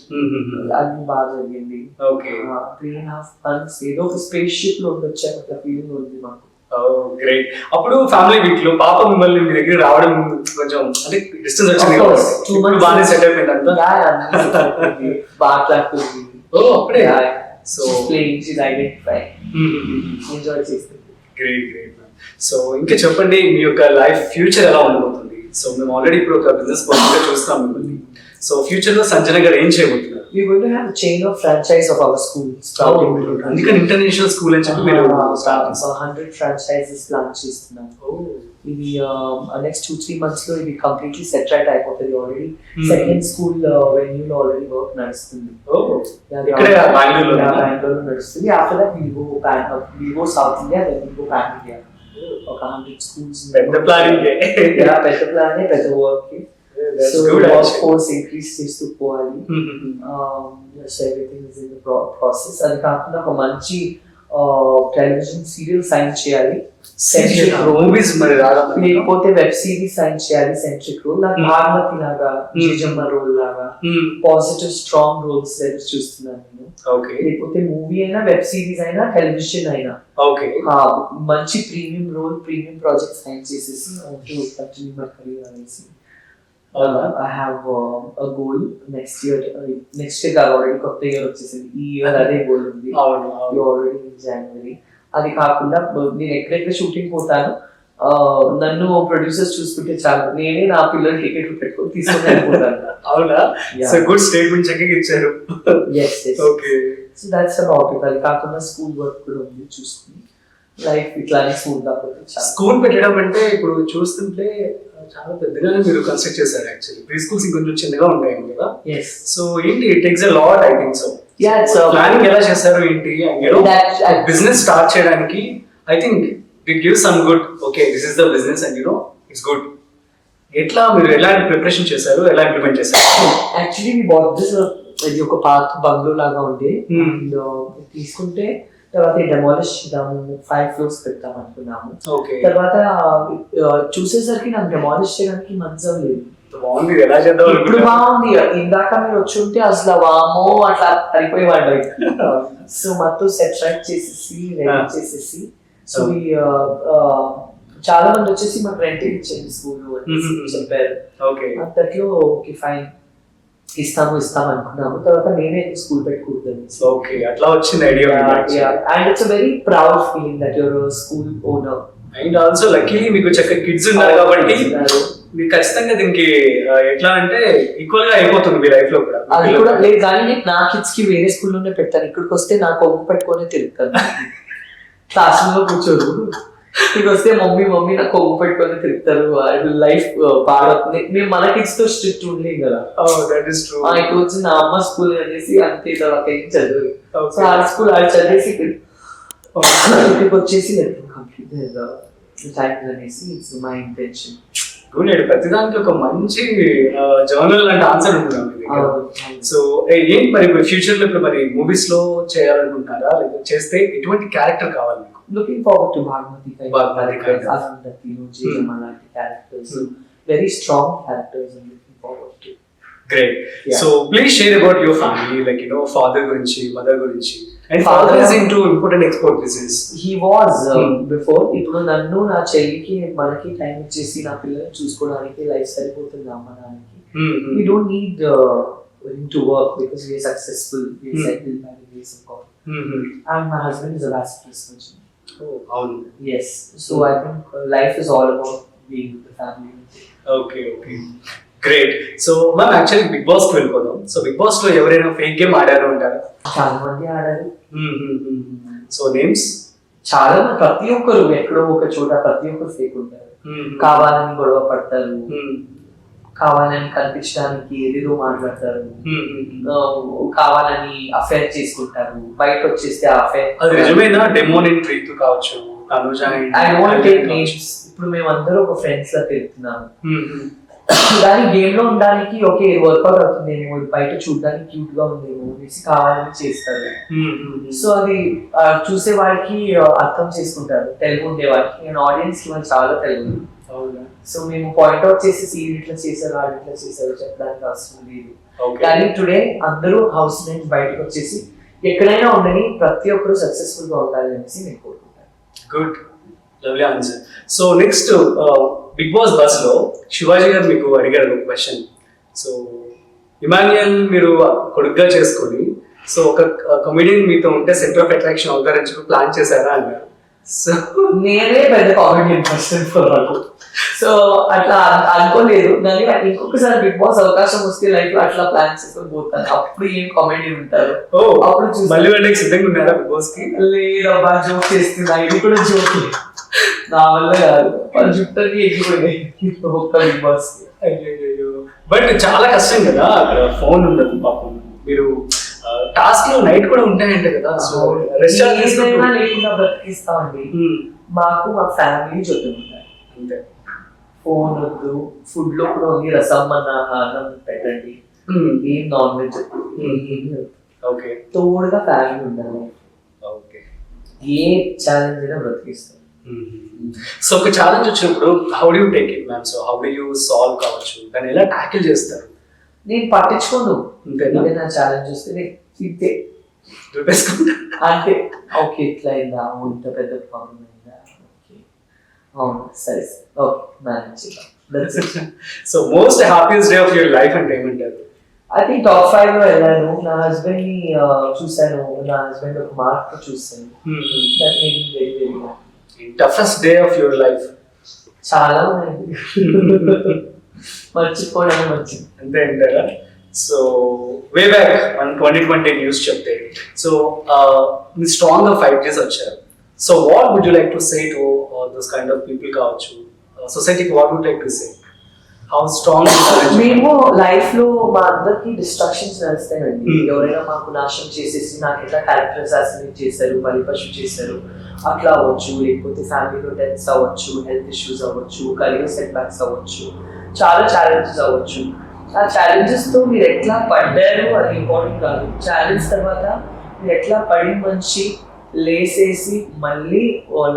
అన్ని బాగా జరిగింది. 3.5 months ఏదో ఒక స్పేస్ షిప్ లో వచ్చాను అట్లా ఫీలింగ్ ఉంది మాకు. గ్రేట్. అప్పుడు ఫ్యామిలీ వీక్ లో పాప మిమ్మల్ని మీ దగ్గర రావడం కొంచెం అంటే డిస్టెన్స్ వచ్చింది, 2 months బాగానే సెట్ అయిపోయింది అంతా. బాట్లాడుతుంది. అప్పుడే so playing she's identify enjoy చేస్తుంది. గ్రేట్. సో ఇంకా చెప్పండి, మీ యొక్క లైఫ్ ఫ్యూచర్ ఎలా ఉండబోతుంది? సో మేము ఆల్రెడీ ఇప్పుడు ఒక బిజినెస్ పర్సన్ గా చూస్తాం మిమ్మల్ని. సో ఫ్యూచర్ లో సంజన గారు ఏం చేయబోతున్నారు? We going to have a chain of franchise of our school starting. అందుకని ఇంటర్నేషనల్ స్కూల్ అని చెప్పి మీరు 100 franchises ప్లాన్ చేస్తున్నాం. ఇది నెక్స్ట్ 2-3 months లో ఇది కంప్లీట్లీ సెట్ రైట్ అయిపోతుంది. ఆల్రెడీ సెకండ్ స్కూల్ వెన్యూ లో ఆల్రెడీ వర్క్ నడుస్తుంది. బెంగళూరు నడుస్తుంది. After that we'll go South India, then we'll go Pan India. ఒక 100 schools. పెద్ద ప్లానింగ్, పెద్ద work. So work force increase చేస్తూ పోవాలి. So everything is in the process. అది కాకుండా ఒక మంచి టెలివిజన్ సీరియల్ సైన్ చేయాలి. మూవీస్ మరి లేకపోతే వెబ్ సిరీస్ సైన్ చేయాలి. సెంట్రిక్ రోల్ నాకు భారమతి లాగా, జేజమ్మ రోల్ లాగా పాజిటివ్ స్ట్రాంగ్ రోల్స్ చూస్తున్నాను నేను. లేకపోతే మూవీ అయినా, వెబ్ సిరీస్ అయినా, టెలివిజన్ అయినా మంచి premium role, premium project sign చేసేసి కంటిన్యూ మై కెరీర్ అనేసి. I have a goal next year. Next year already కొత్త ఇయర్ వచ్చేసింది. ఈ ఇయర్ అదే గోల్ ఉంది. Already in January. అది కాకుండా నేను ఎక్కడెక్కడ షూటింగ్ పోతాను నన్ను ప్రొడ్యూసర్స్ చూసుకుంటే చాలు, నేనే నా పిల్లలు టికెట్ పెట్టుకొని తీసుకొని వెళ్ళిపోతాను. అవునా? Yeah. So good statement check ఇచ్చారు. Yes, yes. Okay. So that's a topic. అది కాకుండా స్కూల్ వర్క్ కూడా ఉంది, చూసుకుని లైఫ్ ఇట్లానే స్కూల్ కాకపోతే చాలు. స్కూల్ పెట్టడం అంటే ఇప్పుడు చూస్తుంటే చాలా పెద్దగానే మీరు కన్స్ట్రక్ట్ చేశారు. యాక్చువల్లీ ప్రీ స్కూల్స్ ఇంకొంచెం చిన్నగా ఉంటాయి కదా. Yes. సో ఏంటి, it takes a lot, I think so. Yeah, it's planning ఎలా చేశారు ఏంటి? బిజినెస్ స్టార్ట్ చేయడానికి I think it give some good, okay this is the business and it's good. ఎట్లా మీరు ఎలాంటి ప్రిపరేషన్ చేశారు, ఎలా ఇంప్లిమెంట్ చేశారు? యాక్చువల్లీ మీ బాడీ ఇది ఒక పాత బంగ్లో లాగా ఉంది. And, తీసుకుంటే తర్వాత డెమాలిష్ చేద్దాము, 5 floors పెడతాం అనుకున్నాము. ఓకే. తర్వాత చూసేసరికి నాకు డెమాలిష్ చేయడానికి మనసు లేదు. బాగుంది, ఎలా చేద్దాం ఇప్పుడు బాగుంది. ఇందాక మీరు వచ్చి ఉంటే అసలు వామో అట్లా పడిపోయేవాడు. సో మొత్తం సెట్ రైట్ చేసేసి రెడీ చేసేసి, సో చాలా మంది వచ్చేసి మాకు రెంట్ ఇచ్చేది స్కూల్ చెప్పారు. ఓకే. అంతట్లో ఓకే ఫైన్ ఇస్తాము అనుకున్నాము. తర్వాత నేనే స్కూల్ పెట్టుకుంటాను. ఓకే, అట్లా వచ్చింది idea. And it's very proud feeling that your school owner. And also luckily మీకు చక్కగా కిడ్స్ ఉన్నారు కాబట్టి మీకు ఖచ్చితంగా దీనికి ఎట్లా అంటే ఈక్వల్ గా అయిపోతుంది మీ లైఫ్ లో కూడా. అది కూడా లేదు కానీ నేను నా కిడ్స్ కి వేరే స్కూల్లోనే పెడతాను. ఇక్కడికి వస్తే నా కొమ్ము పెట్టుకొని తిరుగుతాను. క్లాస్ రూమ్ లో కూర్చోరు, ఇక్కడికి వస్తే మమ్మీ నా కొమ్ము పెట్టుకొని తిరుగుతారు. లైఫ్ పాడవుతుంది. మేము మన కిడ్స్ తో స్ట్రిక్ట్ ఉండలేం కదా. ఇక్కడ వచ్చి నా అమ్మ స్కూల్ అనేసి అంతే తర్వాత ఏం చదువు. సో ఆ స్కూల్ అది చదివేసి ఇక్కడికి వచ్చేసి కంప్లీట్ టైం అనేసి ఇట్స్ మై ఇంటెన్షన్. ప్రతిదానికి ఒక మంచి జర్నల్ లాంటి ఆన్సర్ ఉంటుంది. సో ఏంటి మరి ఫ్యూచర్ లో ఇప్పుడు మరి మూవీస్ లో చేయాలనుకుంటున్నారా, లేదా చేస్తే ఎటువంటి క్యారెక్టర్ కావాలి మీకు? Looking forward to Bhagamathi characters, very strong characters. Great. So please share about your family, like father గురించి, మదర్ గురించి. And father is into import and export business. He was before. ఇప్పుడు నన్ను నా చెల్లికి మనకి టైం ఇచ్చేసి నా పిల్లల్ని చూసుకోవడానికి లైఫ్ సరిపోతుంది అమ్మ నాన్నకి. We don't need him to work because we are successful. We are settled by the grace of God. And my husband is a vice president. Oh, yes. So I think life is all about being with the family. Okay. Great. So ma'am actually Bigg Boss కి వెళ్ళిపోదాం. So big boss లో ఎవరైనా fake game ఆడారు అంటారా? చాలా మంది ఆడారు. So names చాలా మంది, ప్రతి ఒక్కరు ఎక్కడో ఒక చోట ప్రతి ఒక్కరు ఫేక్ ఉంటారు. కావాలని గొడవ పడతారు, కావాలని కనిపించడానికి ఏదేదో మాట్లాడతారు, కావాలని అఫైర్ చేసుకుంటారు, బయట వచ్చేస్తే అఫైర్. అది నిజమేనా? డెమోనిన్ ప్రీతు కావచ్చు, Anuja. I don't take names. ఇప్పుడు మేమందరూ ఒక ఫ్రెండ్స్ లా తిరుగుతున్నాము. దాని గేమ్ లో ఉండడానికి ఓకే వర్కౌట్ అవుతుందేమో, బయట చూడడానికి క్యూట్ గా ఉందేమో అనేసి కావాలని చేస్తారు. సో అది చూసే వాడికి అర్థం చేసుకుంటారు, తెలుగు ఉండే వాడికి. నేను ఆడియన్స్ కి మనం చాలా తెలుగు. సో మేము పాయింట్అవుట్ చేసేసి ఇట్లా చేశారు, వాళ్ళు ఇట్లా చేశారు చెప్పడానికి అవసరం లేదు. కానీ టుడే అందరూ హౌస్ నుంచి బయటకు వచ్చేసి ఎక్కడైనా ఉండని ప్రతి ఒక్కరు సక్సెస్ఫుల్ గా ఉండాలి అనేసి నేను కోరుకుంటాను. Good, lovely answer. So next Bigg Boss bus లో శివాజీ గారు మీకు అడిగారు ఒక క్వశ్చన్. సో ఇమాన్యుయల్ మీరు కొడుగ్గా చేసుకొని సో ఒక కమెడియన్ మీతో ఉంటే సెంటర్ ఆఫ్ అట్రాక్షన్ అవుతారని చెప్పి ప్లాన్ చేశారా అన్నారు. సో నేనే పెద్ద కామెడియన్ పర్సన్ ఫర్ నాకు. సో అట్లా అనుకోలేదు. కానీ ఇంకొకసారి బిగ్ బాస్ అవకాశం వస్తే లైఫ్ లో అట్లా ప్లాన్ చేసుకొని పోతాను. అప్పుడు ఏం కామెడియన్ ఉంటారు. అప్పుడు మళ్ళీ వెళ్ళడానికి సిద్ధంగా ఉన్నారా బిగ్ బాస్ కి? లేదబ్బా, జోక్ చేస్తున్నా. ఇది కూడా జోక్ నా వల్ల కాదు. వాళ్ళ చుట్టూ ఎగిపోయినాయి ఒక్క బిగ్ బాస్ కి. బట్ చాలా కష్టం కదా, అక్కడ ఫోన్ ఉండదు పాపం. మీరు టాస్క్ లో నైట్ కూడా ఉంటాయంటే కదా. సో రెస్టారెంట్ లేకుండా బ్రతికిస్తామండి. మాకు మా ఫ్యామిలీ చుట్టుకుంటారు అంతే. ఫోన్ వద్దు, ఫుడ్ లో కూడా ఓన్లీ రసం అన్నం పెట్టండి, ఏం నాన్ వెజ్ ఓకే. తోడుగా ఫ్యామిలీ ఉండాలి. ఓకే, ఏ ఛాలెంజ్ అయినా బ్రతికిస్తాం. సో ఒక ఛాలెంజ్ వచ్చినప్పుడు how do you take it ma'am? So how do you solve కావచ్చు, దాన్ని ఎలా ట్యాకిల్ చేస్తారు? నేను పట్టించుకోను. అంతేనా? నా ఛాలెంజ్ వస్తే నేను ఇంతే అంటే ఓకే ఇట్లా అయిందా, ఇంత పెద్ద ప్రాబ్లం అయిందా, ఓకే అవును సరే ఓకే మేనేజ్ చేద్దాం. So most happiest day of your life అంటే ఏమంటారు? ఐ థింక్ టాప్ 5 లో వెళ్ళాను. నా హస్బెండ్ ని చూసాను, నా హస్బెండ్ ఒక మార్క్ చూసాను. That made me very very happy. Toughest day of your life? చాలా ఉన్నాయి. మర్చిపోవడం మంచిది. అంతే అంటారా? సో వే బ్యాక్ మనం 2020 న్యూస్ చెప్తే సో మీరు స్ట్రాంగ్ గా ఫైట్ చేసి వచ్చారు. So what would you like to say to those kind of people కావచ్చు, సొసైటీకి what would like to say, how strong? మేము లైఫ్ లో మా అందరికి డిస్ట్రాక్షన్స్ నడుస్తాయండి. ఎవరైనా మాకు నాశనం చేసేసి నాకు ఎట్లా క్యారెక్టర్ అసాసినేట్ చేశారు, బలిపశు చేశారు అట్లా అవ్వచ్చు, లేకపోతే ఫ్యామిలీలో డెత్స్ అవ్వచ్చు, హెల్త్ ఇష్యూస్ అవ్వచ్చు, కెరీర్ సెట్ బ్యాక్స్ అవ్వచ్చు, చాలా ఛాలెంజెస్ అవ్వచ్చు. ఆ ఛాలెంజెస్ తో మీరు ఎట్లా పడ్డారు అది ఇంపార్టెంట్ కాదు. ఛాలెంజ్ తర్వాత మీరు ఎట్లా పడి మంచి లేసేసి మళ్ళీ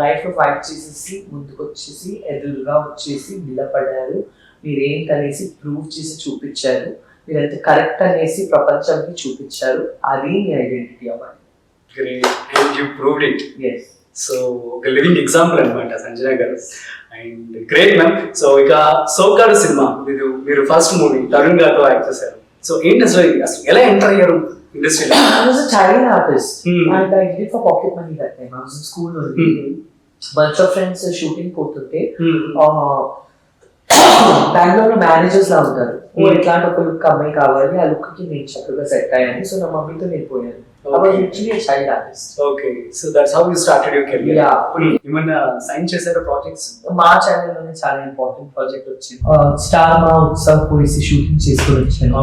లైఫ్ లో ఫైట్ చేసేసి ముందుకు వచ్చేసి ఎదురుగా వచ్చేసి నిలబడ్డారు, మీరేంటనేసి ప్రూవ్ చేసి చూపించారు, మీరు ఎంత కరెక్ట్ అనేసి ప్రపంచానికి చూపించారు. అది మీ ఐడెంటిటీ అవ్వాలి. Great, and you proved it. Yes. So ఒక లివింగ్ ఎగ్జాంపుల్ అనమాట Sanjana garu. And great ma'am. So ఇక సోగ్గాడు సినిమా మీరు ఫస్ట్ మూవీ తరుణ్ గారితో యాక్ట్ చేశారు. సో ఏంటి అసలు ఎలా ఎంటర్ అయ్యారు ఇండస్ట్రీలో? I was a child artist Hmm. and I did it for pocket money that time. I was in school only. Bunch of friends shooting పోతుంటే బెంగళూరు మేనేజర్స్ లా ఉంటారు. ఇట్లాంటి ఒక లుక్ అమ్మాయి కావాలి, ఆ లుక్ కి నేను చక్కగా సెట్ అయ్యాను. సో నా మమ్మీతో నేను పోయాను. I was literally a child artist. Okay, so that's how you started your career. Yeah. ఏమన్నా సైన్ చేశారా ప్రాజెక్ట్స్? మా ఛానల్ లోనే చాలా ఇంపార్టెంట్ ప్రాజెక్ట్ వచ్చింది. స్టార్ మా ఉత్సవ్ పోయి షూటింగ్ చేసుకొని వచ్చాను.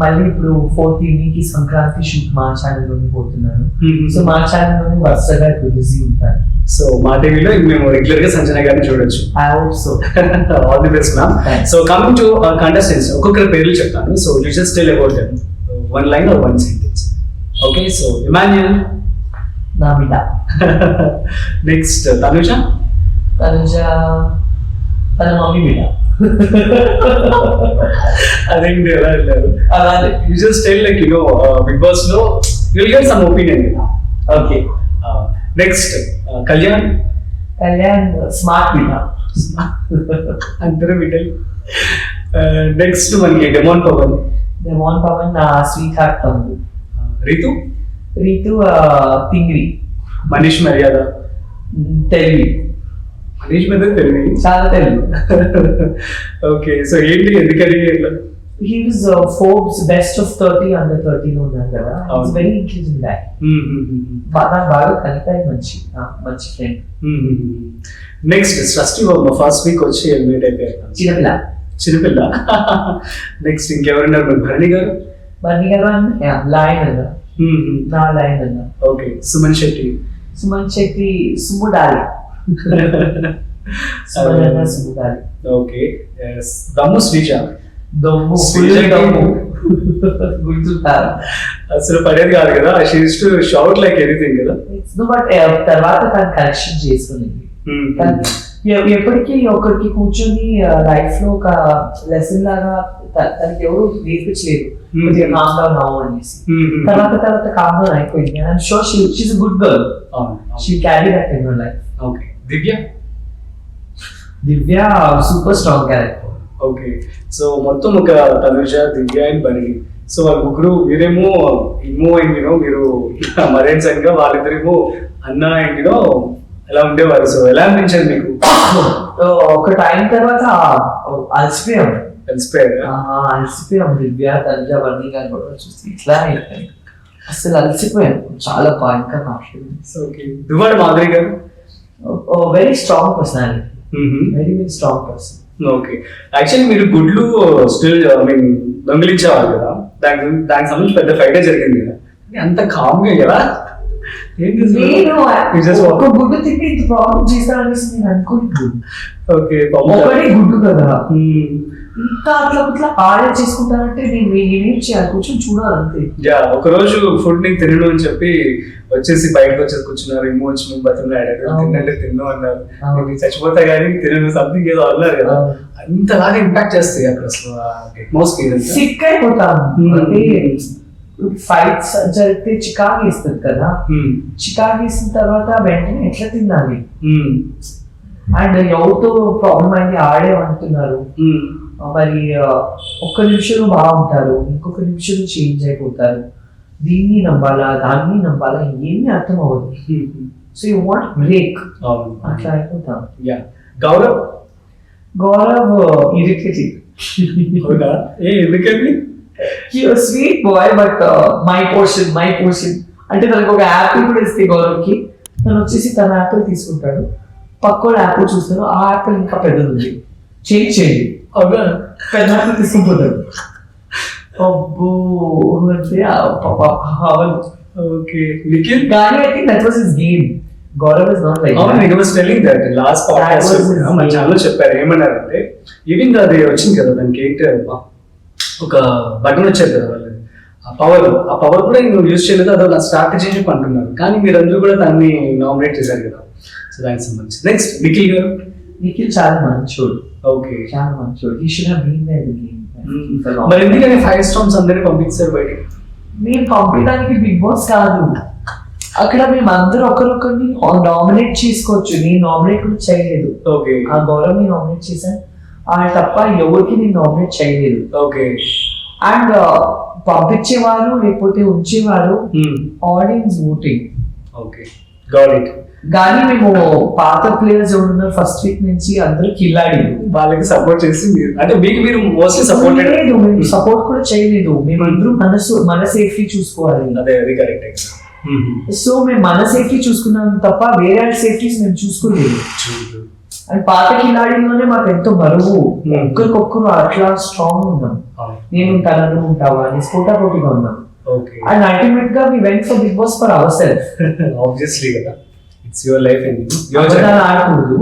మళ్ళీ ఇప్పుడు 4th evening కి సంక్రాంతి షూట్ మా ఛానల్ లోనే పోతున్నాను. సో మా ఛానల్ లోనే వరుసగా ఇప్పుడు బిజీ ఉంటాను. సో మా టీవీలో మేము రెగ్యులర్ గా సంజన గారిని చూడొచ్చు. I hope so. All the best ma'am. So coming to contestants, ఒక్కొక్కరి పేర్లు చెప్తాను. So you just tell about them, one line or one sentence. Okay, so Emmanuel. నా బిడ్డ. నెక్స్ట్ తనుజ. తనుజ తన మమ్మీ బిడ్డ. అదేంటి ఎలా వెళ్ళారు? అలాగే. You just tell like you know big boss లో you will get some opinion. Okay. Next Kalyan. Kalyan smart బిడ్డ. అందరూ బిడ్డలు. నెక్స్ట్ మనకి డెమోన్ పవన్. డెమోన్ పవన్ నా స్వీట్ హార్ట్ తమ్ముడు. రీతు. రీతు తింగ్రి. మనీష్ మర్యాద. తెలివి. మనీష్ మర్యాద తెలివి. చాలా తెలివి. ఓకే, సో ఏంటి ఎందుకని ఇట్లా? He was Forbes best of 30 under 30 లో ఉన్నారు కదా. He's very intelligent guy. నాకు బాగా కనెక్ట్ మంచి ఫ్రెండ్. నెక్స్ట్ సృష్టి ఫస్ట్ వీక్ వచ్చి ఎలిమినేట్ అయిపోయారు. చిన్నపిల్ల. నెక్స్ట్ ఇంకెవరున్నారు? భరణి గారు. బన్నీ గారు లైన్ అన్న. నా లైన్ అన్న. ఓకే, సుమన్ శెట్టి. సుమన్ శెట్టి సుముడాలి. సుముడాలి. ఓకే, దమ్ము శ్రీజ. దమ్ము గుర్తుంటారు. అసలు పడేది కాదు కదా, she use to shout like anything కదా. బట్ తర్వాత తను కరెక్షన్ చేసుకునింది. ఎప్పటికీ ఒకరికి కూర్చొని లైఫ్ లో ఒక లెసన్ లాగా తనకి ఎవరు నేర్పించలేదు కొద్దిగా కామ్ డౌన్ అవ్వు అనేసి. తర్వాత కామ్ డౌన్ అయిపోయింది. I'm sure she's a good girl. She carry that in her life. Okay, Divya. Divya super strong character. Okay, so మొత్తం ఒక తనుజ, దివ్య అండ్ బరిణి. సో వాళ్ళ ముగ్గురు, మీరేమో ఇమ్మో అండ్ యూనో మీరు మరేన్ సైన్ గా, వాళ్ళిద్దరేమో అన్న అండ్ యూనో ఎలా ఉండేవారు. సో ఎలా అనిపించింది మీకు? ఒక టైం తర్వాత అలసిపోయాం. దివ్య తనుజ బరిణి గారు కూడా చూసి ఇట్లా అసలు అలసిపోయాం. చాలా భయంకరంగా. ఓకే, దువ్వాడ మాధురి గారు. Very strong personality. Very very strong person. Okay, actually మీరు గుడ్లు స్టిల్ ఐ మీన్ దొంగిలించేవారు కదా, దానికి సంబంధించి పెద్ద ఫైటే జరిగింది కదా, అంత కామ్గా కదా? ఒక గుడ్డు తిప్పి ఇంత ప్రాబ్లం చేస్తాననేసి నేను అనుకుంటున్నాను. ఓకే, ఒకటి గుడ్డు కదా, ఇంకా అట్లా ఆడే చేసుకుంటానంటే నేనేం చేయాలి? కూర్చొని చూడాలంతే. ఒక రోజు ఫుడ్ నీకు తినను అని చెప్పి వచ్చేసి బయటకు వచ్చేసి కూర్చున్నారు. ఏమో వచ్చి మేము బతులు ఆడారు, తిన్నంటే తిన్నాం అన్నారు, చచ్చిపోతా కానీ తినను సంథింగ్ ఏదో అన్నారు కదా. అంతలాగా ఇంపాక్ట్ చేస్తాయి అక్కడ అసలు అట్మాస్ఫియర్. సిక్ అయిపోతాను. అంటే ఫైట్స్ జరిగితే చికాకు వేస్తుంది కదా, చికాకు వేసిన తర్వాత వెంటనే ఎట్లా తినాలి? అండ్ ఎవరితో ప్రాబ్లం అయింది ఆడే అంటున్నారు. మరి ఒక్క నిమిషంలో బాగుంటారు, ఇంకొక నిమిషంలో చేంజ్ అయిపోతారు. దీన్ని నమ్మాలా, దాన్ని నమ్మాలా, ఏమీ అర్థం అవ్వదు. So you want break. అట్లా అయిపోతాం. గౌరవ్. గౌరవ్ ఇరిటేటింగ్. అవునా? ఎందుకండి? Sweet boy but my portion అంటే తనకు ఒక యాపిల్ కూడా ఇస్తే గౌరవ్కి, తను వచ్చేసి తన యాపిల్ తీసుకుంటాడు, పక్కోడు యాపిల్ చూస్తాడు, ఆ యాపిల్ ఇంకా పెద్దది ఉంది, చేయండి అవునా, పెద్ద యాపిల్ తీసుకుపోతాడు. అబ్బో అంటే ఓకే. నిఖిల్? కానీ I think that was his game. Gaurav is not like అవును, నేను was telling that last podcast లో మన ఛానల్లో చెప్పారు. ఏమన్నారంటే ఈవెన్ అది వచ్చింది కదా, దానికి ఏంటి ఒక బటన్ వచ్చేది కదా వాళ్ళది, ఆ పవర్ కూడా నువ్వు యూజ్ చేయలేదు, అదో స్ట్రాటజీ చెప్పి అంటున్నారు. కానీ మీరందరూ కూడా దాన్ని నామినేట్ చేశారు కదా, సో దానికి సంబంధించి. నెక్స్ట్ నిఖిల్ గారు. నిఖిల్ చాలా మంచోడు. ఓకే, చాలా మంచోడు. He should have been there the game. మరి ఎందుకని 5 స్టార్స్ అందరినీ పంపించారు బయటికి? మేము పంపించడానికి బిగ్ బాస్ కాదు, అక్కడ మేము అందరూ ఒకరొకరిని నామినేట్ చేసుకోవచ్చు. నేను నామినేట్ కూడా చేయలేదు. ఓకే. ఆ గౌరవ్ ని నామినేట్ చేశాను, ఆ తప్ప ఎవరికి నేను నామినేట్ చేయలేదు. ఓకే. అండ్ పంపించేవారు లేకపోతే ఉంచేవారు audience voting. Okay, got it. కానీ మేము పాత ప్లేయర్స్ ఎవరున్నారు ఫస్ట్ వీక్ నుంచి అందరూ కిల్లాడి వాళ్ళకి సపోర్ట్ చేసి అంటే మీరు మోస్ట్లీ సపోర్ట్ లేదు, మేము సపోర్ట్ కూడా చేయలేదు. మేమందరూ మన సేఫ్టీ చూసుకోవాలి. అదే, అది కరెక్ట్. సో మేము మన సేఫ్టీ చూసుకున్నాం తప్ప వేరే సేఫ్టీస్ మేము చూసుకోలేదు. అండ్ పాత కిలాడీలోనే మాకు ఎంతో బరువు, ఒక్కరికొక్కరు అట్లా స్ట్రాంగ్ ఉన్నాం. నేను తనను ఉంటావా అని స్ఫోటపోటీగా ఉన్నాం. అండ్ అల్టిమేట్ గా we went for big boss for our self. Obviously కదా, ఇట్స్ యువర్ లైఫ్ అండ్ ఆడకూడదు.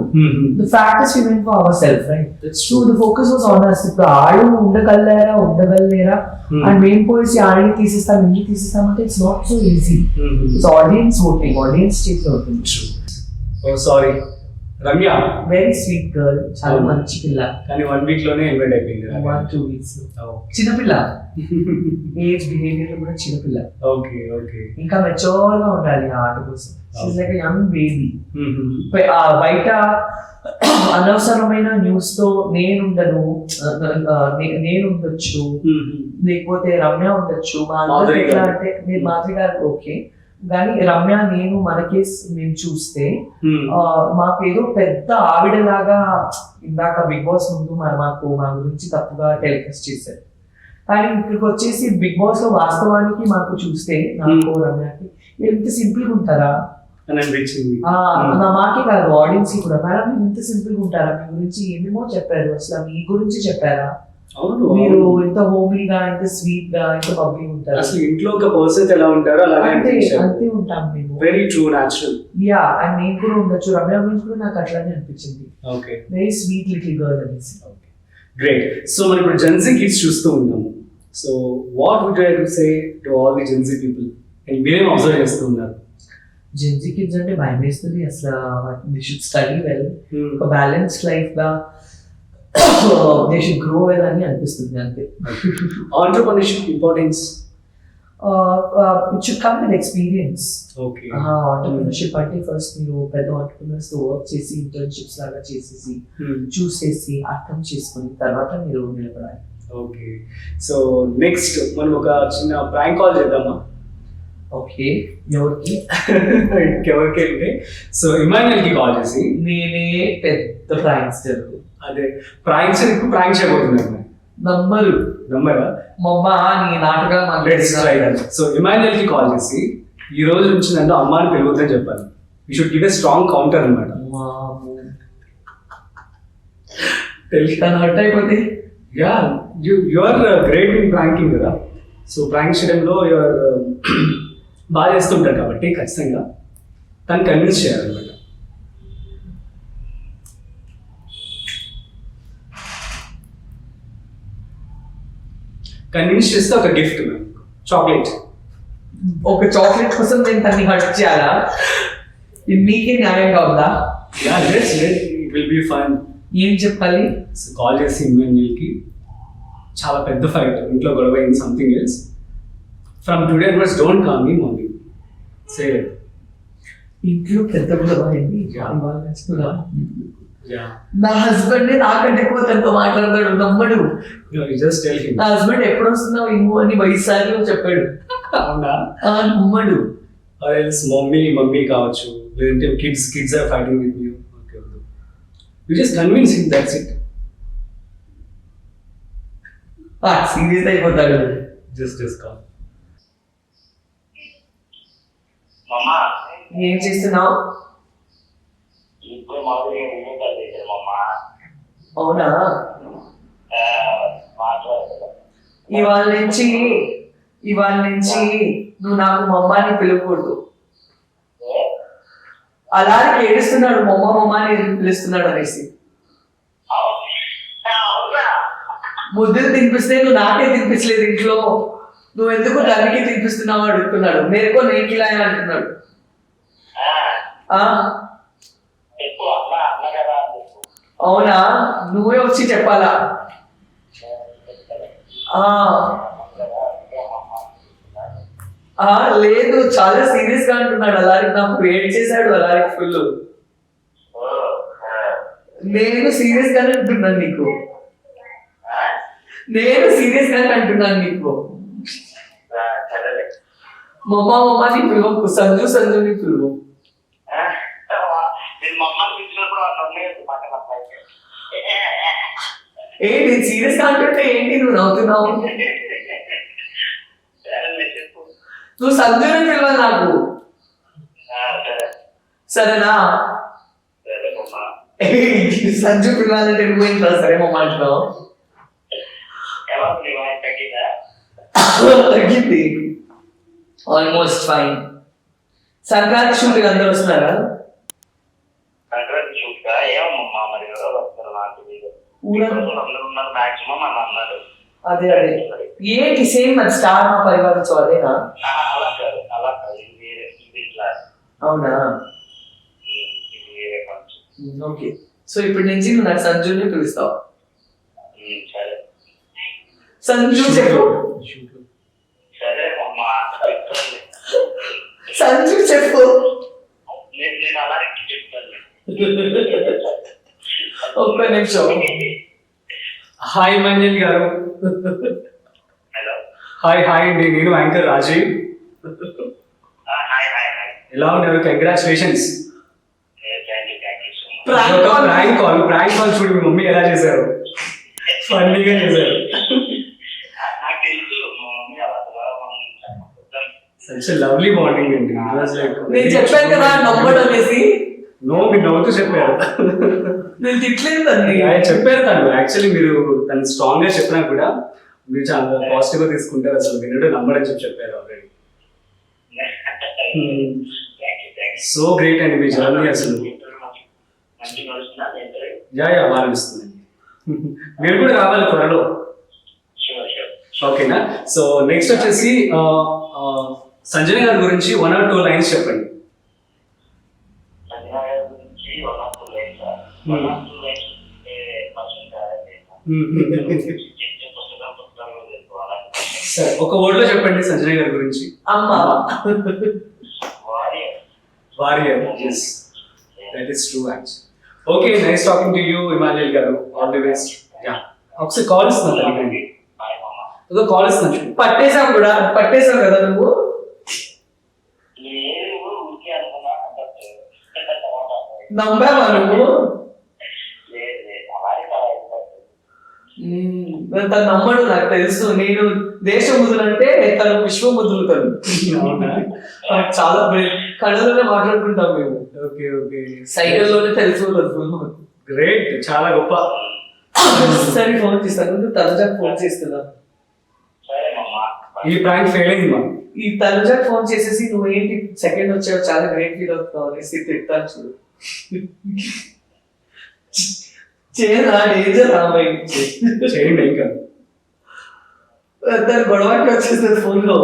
The fact is we went for our self, right? So the focus was on us. ఇప్పుడు ఆడు ఉండగలరా అండ్ మేము పోయి ఆడిని తీసేస్తాం ఇంటికి తీసేస్తాం అంటే it's not so easy. It's audience voting, audience చేతిలో ఉంటుంది. Oh sorry, Ramya very sweet girl, చాలా మంచి పిల్ల. కానీ 1 వీక్ లోనే ఇన్వైట్ అయిపోయింది. 1-2 weeks చిన్నపిల్ల, ఏజ్ బిహేవియర్ కూడా చిన్నపిల్ల. ఓకే. ఓకే. ఇంకా మెచ్యూర్ గా ఉండాలి ఆ ఆట కోసం. She's like a young baby. బయట అనవసరమైన న్యూస్ తో నేను ఉండొచ్చు, లేకపోతే రమ్య ఉండొచ్చు. మా అందరూ ఎట్లా అంటే మీరు మాధురి గారికి ఓకే, కానీ రమ్య నేను మన కేసు మేము చూస్తే మాకు ఏదో పెద్ద ఆవిడలాగా ఇందాక బిగ్ బాస్ ముందు మా గురించి తప్పుగా టెలికాస్ట్ చేశారు. కానీ ఇక్కడికి వచ్చేసి బిగ్ బాస్ లో వాస్తవానికి మాకు చూస్తే నాకు రమ్యకి ఎంత సింపుల్ గా ఉంటారా నా మాకే కాదు ఆడియన్స్ కి కూడా, మేడం మీరు ఇంత సింపుల్ గా ఉంటారా, మీ గురించి ఏమేమో చెప్పారు, అసలు మీ గురించి చెప్పారా, మీరు ఎంత హోమ్లీగా ఎంత స్వీట్ గా ఎంత బబ్లీ ఉంటారు, అసలు ఇంట్లో ఒక పర్సన్ ఎలా ఉంటారో అలాగే అంతే ఉంటాం మేము. Very true, natural. Yeah, and నేను కూడా ఉండొచ్చు. రమ్య గురించి కూడా నాకు అట్లానే అనిపించింది. Okay, very sweet little girl అనేసి. గ్రేట్. సో మనం ఇప్పుడు జెన్సీ కిడ్స్ చూస్తూ ఉంటాము. So what would you say to all the Gen Z people? And మీరేం అబ్జర్వ్ చేస్తూ ఉన్నారు? జెన్సీ కిడ్స్ అంటే భయం వేస్తుంది అసలు. దే షుడ్ స్టడీ వెల్, ఒక బ్యాలెన్స్డ్ లైఫ్ గా they should grow well అని అనిపిస్తుంది అంతే. Entrepreneurship importance? It should come with experience. Okay. Entrepreneurship అంటే ఫస్ట్ మీరు పెద్ద entrepreneurs తో వర్క్ చేసి ఇంటర్న్షిప్స్ లాగా చేసేసి చూసేసి అర్థం చేసుకుని తర్వాత మీరు నిలబడాలి. ఓకే. సో నెక్స్ట్ మనం ఒక చిన్న ప్రాంక్ కాల్ చేద్దామా? ఓకే, ఎవరికి? ఎవరికి అంటే సో ఇమాన్యుయల్ కి కాల్ చేసి నేనే పెద్ద ప్రాంక్స్టర్. అదే ప్రాంక్స్ ఎక్కువ ప్రాంక్ చేయబోతున్నాను. నమ్మరా? మమ్మ నీ నాటకాలు. సో ఇమాన్యుయల్ కి కాల్ చేసి ఈ రోజు నుంచి నన్ను అమ్మ అని పిలువద్దని చెప్పాలి. You should give a strong counter అన్నమాట. హర్ట్ అయిపోతే yeah, you are great in pranking కదా. సో ప్రాంక్ చేయడంలో యువర్ బాగా చేస్తుంటారు కాబట్టి ఖచ్చితంగా తను కన్విన్స్ చేయాలన్నమాట. కన్విన్స్ చేస్తే ఒక గిఫ్ట్, చాక్లెట్. ఒక చాక్లెట్ కోసం నేను తన్ని హర్ట్ చేయాలా? మీకే న్యాయంగా ఉందా? Yeah, let's it will be fun. ఏం చెప్పాలి? కాల్ చేసి ఇమాన్యుయల్కి చాలా పెద్ద ఫైట్, ఇంట్లో గొడవ అయింది, something else. From today onwards don't call me mummy. Say it. ఇంట్లో పెద్ద గొడవ అయింది. నా హస్బెండ్ నాకంటే ఎక్కువ తనతో మాట్లాడతాడు, నమ్మడు. Just tell him. నా హస్బెండ్ ఎప్పుడు వస్తున్నావు ఇమ్ము అని 5 సార్లు చెప్పాడు. అవునా? నమ్మడు. మమ్మీ కావచ్చు, లేదంటే kids are fighting with you. Okay, you just convince him, that's it. Serious అయిపోతాడు. Just call. మమ్మా ఏం చేస్తున్నావు? ఇప్పుడు మామూలుగా వీడియో కాల్ చేశారు మమ్మా. అవునా? మాట్లాడలేదు. ఇవాళ నుంచి నువ్వు నాకు మమ్మ అని పిలవకూడదు. అలాగే ఏడుస్తున్నాడు, మమ్మ అని పిలుస్తున్నాడు అనేసి. ముద్దులు తినిపిస్తే నువ్వు నాకే తినిపించలేదు ఇంట్లో, నువ్వు ఎందుకు దానికి తినిపిస్తున్నావు అడుగుతున్నాడు. మేరకో నేను ఇలా అంటున్నాడు. అవునా? నువ్వే వచ్చి చెప్పాలా? లేదు, చాలా సీరియస్ గా అంటున్నాడు. అలాగే నాకు వెయిట్ చేశాడు. అలాగే ఫుల్. నేను సీరియస్ గానే అంటున్నాను నీకు. మమ్మ నీ పిలువకు, సంజుని పిలువు. ఏంటి సీరియస్ గా అంటుంటే ఏంటి నువ్వు నవ్వుతున్నావు? నువ్వు సంజుని పిలవాలి నాకు, సరేనా? సంజు పిలవాలంటే నువ్వేంట్రా సరే మమ్మ అంటున్నావు? తగ్గింది, ఆల్మోస్ట్ ఫైన్. సంక్రాంతి షూట్ అందరూ వస్తున్నారా? అదే ఏంటి సేమ్ అది స్టార్ మా పరివారం అదేనా? అవునా? ఓకే, సో ఇప్పటి నుంచి నువ్వు నాకు సంజుని పిలుస్తావు. సంజు చెప్పు. సంజు చెప్పు. ఒక్క నిమిషం. హాయ్ మంజల్ గారు. హాయ్ అండి, నేను యాంకర్ రాజీవ్. ఎలా ఉన్నారు? కంగ్రాచులేషన్స్. ప్రాంక్ కాల్ చూడు, మీ మమ్మీ ఎలా చేశారు, ఫన్నీగా చేశారు. సచ్ లవ్లీ బాండింగ్ అండి. నేను చెప్పాను కదా నవ్వడం అనేసి. మీరు నవ్వుతూ చెప్పారు. నేను తిట్టలేదు తన్ని. చెప్పారు తను. యాక్చువల్లీ మీరు తను స్ట్రాంగ్ గా చెప్పినా కూడా మీరు చాలా పాజిటివ్ గా తీసుకుంటారు. అసలు వినడం నమ్మడం చెప్పారు ఆల్రెడీ. సో గ్రేట్ అండి మీ జర్నీ అసలు. బాగా ఇస్తుంది. మీరు కూడా రావాలి త్వరలో, ఓకేనా? సో నెక్స్ట్ వచ్చేసి సంజయ్ గారి గురించి 1 or 2 lines చెప్పండి. సరే, ఒక వర్డ్ లో చెప్పండి సంజయ్ గారి గురించి. అమ్మ. Warrior. yes, that is true actually. Okay, nice talking to you Emmanuel garu. All the best. Yeah, ఒకసారి కాల్ ఇస్తున్నా తల్లి. ఒక కాల్ ఇస్తున్నా. పట్టేసావు కదా నువ్వు. నమ్మావా నువ్వు? తను నమ్మడు, నాకు తెలుసు. నేను దేశముద్రులు అంటే తను విశ్వముద్రులు. తను చాలా కళలోనే మాట్లాడుకుంటాం మేము. ఓకే సైకిల్లోనే తెలుసు. గ్రేట్, చాలా గొప్ప. సరే ఫోన్ చేస్తాను, తనుజాకి ఫోన్ చేస్తున్నా. ఈ ప్రాంక్ ఫెయిల్ అయింది మా. ఈ తనుజాకి ఫోన్ చేసేసి నువ్వేంటి సెకండ్ వచ్చావు, చాలా గ్రేట్ ఫీల్ అవుతున్నావు అనేసి తిట్టాను చూడు. డేంజర్ రామాయి చేయండి. ఇంకా తను గొడవకి వచ్చేస్తుంది ఫోన్ లో.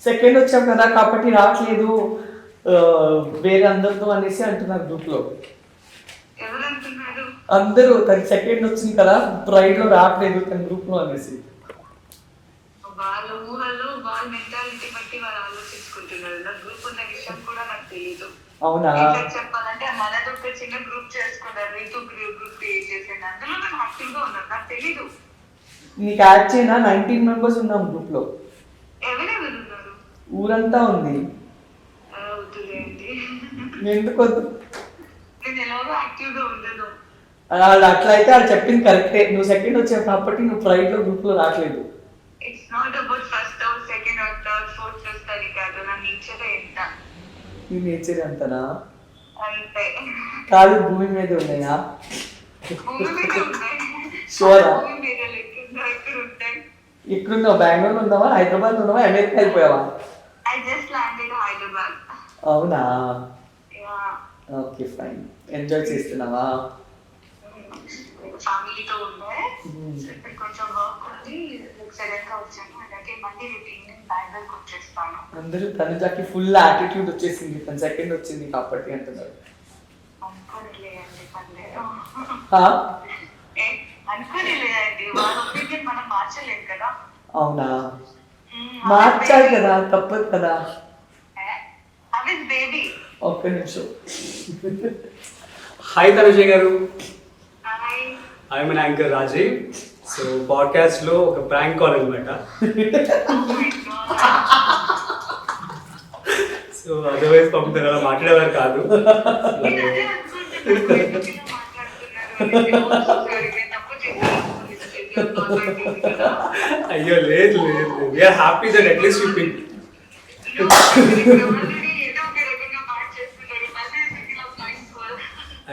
సెకండ్ వచ్చాం కదా కాబట్టి రావట్లేదు వేరే అందరితో అనేసి అంటున్నారు గ్రూప్ లో అందరూ. తన సెకండ్ వచ్చింది కదా ప్రైడ్ లో రావట్లేదు తన గ్రూప్ లో అనేసి. వాళ్ళ ఊహల్లో వాళ్ళ మెంటాలిటీ బట్టి వాళ్ళు ఆలోచించుకుంటున్నారు. నా గ్రూప్ ఉన్న విషయం కూడా నాకు తెలియదు. అవునా? చెప్పాలంటే మనది ఒక చిన్న గ్రూప్ చేసుకున్నారు, రీతు గ్రూప్ క్రియేట్ చేసాను. అందులో నేను యాక్టివ్ గా ఉన్నాను, నాకు తెలీదు. నీకు యాడ్ చేయనా? 19 members ఉన్నాం గ్రూప్ లో. ఎవరెవరు ఉన్నారు? ఊరంతా ఉంది. వద్దులేండి, ఎందుకు వద్దు? నేను ఎలాగో యాక్టివ్ గా ఉండను. అది అట్లా అయితే అది చెప్పింది కరెక్టే. నువ్వు సెకండ్ వచ్చావు కాబట్టి నువ్వు ప్రైడ్ లో గ్రూప్ లో రావట్లేదు. It's not about first or second or third fourth వస్తుంది కాదు, నా నేచర్ ఎంత నీ నేచర్ అంతనా? అంతే. కాదు భూమి మీద ఉన్నాయా? భూమి మీద ఉంటాయి. షూరా? భూమి మీద లెక్క ఇక్కడ ఉంటాయి. ఇక్కడున్నావు? బెంగళూరు ఉన్నావా, హైదరాబాద్ ఉన్నావా, అమెరికా వెళ్ళిపోయావా? I just landed Hyderabad. అవునా? Yeah. Okay fine. ఎంజాయ్ చేస్తున్నావా? ఫ్యామిలీతో ఉండే ఇక్కడ కొంచెం వర్క్ ఉంది, సడన్ గా వచ్చాను. అలాగే మళ్ళీ రిపీట్ బెంగళూరుకి వచ్చేస్తాను. అందరూ తనుజాకి ఫుల్ యాటిట్యూడ్ వచ్చేసింది, తను సెకండ్ వచ్చింది కాబట్టి అంటున్నారు. అనుకోనిలేదండి, పర్లేదు. ఆ? అనుకోనిలేదండి, వాళ్ళ ఒపీనియన్ మనం మార్చలేం కదా. అవునా? మార్చాలి కదా, తప్పదు కదా. అవి బేబీ. ఒక్క నిమిషం. Hi Tanuja garu. Hi. I'm an anchor Rajeev. So podcast లో ఒక ప్రాంక్ కాల్ అనమాట. సో అదర్వైజ్ పంపితే అలా మాట్లాడేవారు కాదు. నేను అదే అనుకుంటున్నాను, మాట్లాడుతున్నారు. అయ్యో లేదు లేదు, we are happy that at least you pick.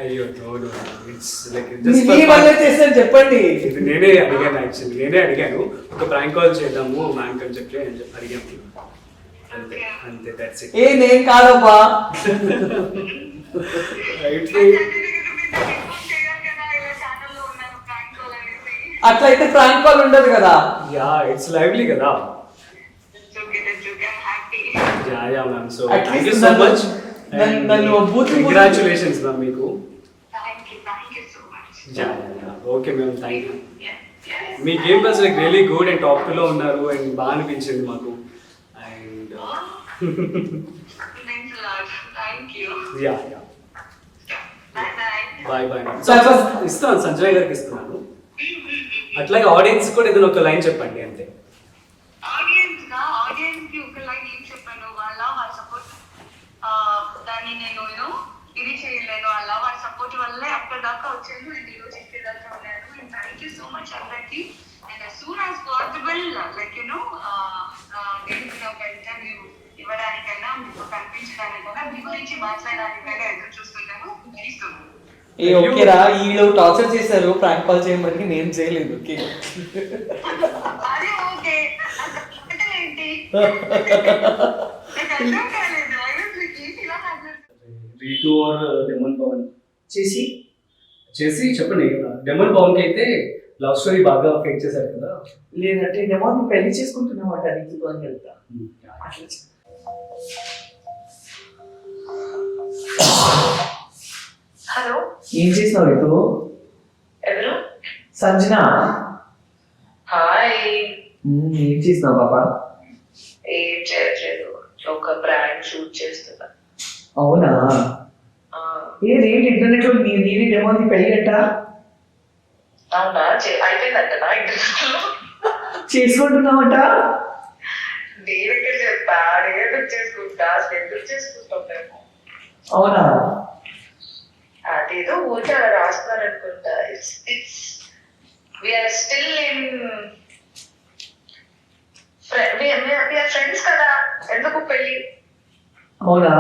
అయ్యో no no, it's like just మీ వల్లే చేశాను చెప్పండి. ఇది నేనే అడిగాను, యాక్చువల్లీ నేనే అడిగాను ఒక ప్రాంక్ కాల్ చేద్దాము మ్యాంక్ అని చెప్పి నేను అడిగాను. అంతే అంతే, దట్స్ ఇట్. ఏ నేను కాదబ్బా. రైట్. అట్లయితే ప్రాంక్ కాల్ ఉండదు కదా. యా ఇట్స్ లైవ్లీ కదా. Yeah yeah ma'am. So thank you so much. నన్ను బూత్ కంగ్రాచులేషన్స్ మ్యామ్ మీకు. Yeah okay ma'am, thank you. మీ game was like really good and top 2 లో ఉన్నారు అండ్ బాగా అనిపించింది మాకు. And yeah yeah bye bye ma'am. So ఇస్తున్నాను, సంజయ్ గారికి ఇస్తున్నాను. అట్లాగే ఆడియన్స్ కూడా ఏదైనా ఒక లైన్ చెప్పండి అంతే. ఆడియన్స్ కి ఒక లైన్ ఏం చెప్పాను, వాళ్ళ సపోర్ట్ దాన్ని నేను ఇది చేయలేను, అలా వాళ్ళ సపోర్ట్ వల్లే అక్కడ దాకా వచ్చాను అండ్ ఈరోజు ఇక్కడ దాకా ఉన్నాను. And thank you so much అందరికి. And as soon as possible like నేను ఒక ఇంటర్వ్యూ ఇవ్వడానికైనా మీకు కనిపించడానికైనా మీ గురించి మాట్లాడడానికైనా ఎదురు చూస్తున్నాను. Very soon. ఏ ఓకేరా, వీళ్ళు టార్చర్ చేశారు ప్రాంక్ కాల్ చేయమని, నేను చేయలేదు. ఓకే అదే ఓకే, అంటే ఏంటి నాకు అర్థం కాలేదు. ఇలా రీతు ఆర్ డెమన్ పవన్ చేసి చేసి చెప్పండి. డెమన్ పవన్ కి అయితే లవ్ స్టోరీ బాగా ఫేక్ చేశారు కదా. లేదంటే ఏమో నువ్వు పెళ్లి చేసుకుంటున్నావు అంట నీకు అని వెళ్తా. హలో, ఏం చేసినావు రీతు? ఎవరు? సంజన. హాయ్. ఏం చేసినావు పాప? ఏం చేయట్లేదు, ఒక బ్రాండ్ షూట్ చేస్తున్నా. అవునా? ఏంటి ఇంటర్నెట్ లో నీది డెమో పెళ్లి అంట? అవునా, అయిపోయిందంట నా ఇంటర్వ్యూలో. చేసుకుంటున్నావంట? నేను ఎక్కడ చెప్పా, నేను చేసుకుంటా, ఎందుకు చేసుకుంటాం మేము. అవునా? అదేదో ఊరికే అలా రాస్తున్నారు అనుకుంటా. It's we are still in friends కదా, ఎందుకు పెళ్లి. అవునా?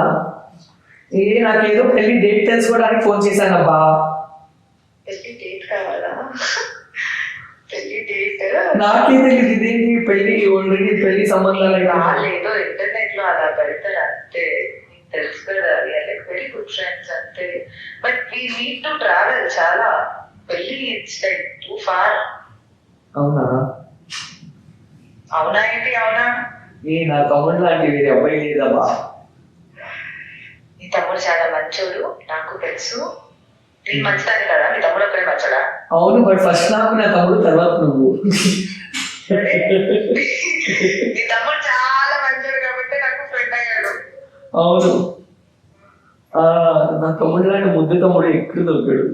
నాకేదో పెళ్లి డేట్ తెలుసుకోవడానికి ఫోన్ చేశానబ్బా. పెళ్లి డేట్ కావాలా? పెళ్లి డేట్ నాకే తెలియదు ఇదేంటి పెళ్లి, ఆల్రెడీ పెళ్లి సంబంధాలు లేదో ఇంటర్నెట్ లో అలా పెడతారు అంతే. తెలుసు కదా, లైక్ వెరీ గుడ్ ఫ్రెండ్స్ అంతే. But we need to travel చాలా. పెళ్లి ఇట్స్ లైక్ టూ ఫార్. అవునా? అవునా ఏంటి అవునా? నా తమ్ముడు లాంటి వేరే అబ్బాయి లేదబ్బా. నీ తమ్ముడు చాలా మంచోడు, నాకు తెలుసు. నీ మంచిదాన్ని కదా, మీ తమ్ముడు ఒక్కడే మంచోడా? అవును, బట్ ఫస్ట్ నాకు నా తమ్ముడు, తర్వాత నువ్వు. నీ తమ్ముడు చాలా మంచోడు కాబట్టి నాకు ఫ్రెండ్ అయ్యాడు. అవును, నా తమ్ముడు లాంటి ముద్దు తమ్ముడు ఎక్కడ దొరికాడు.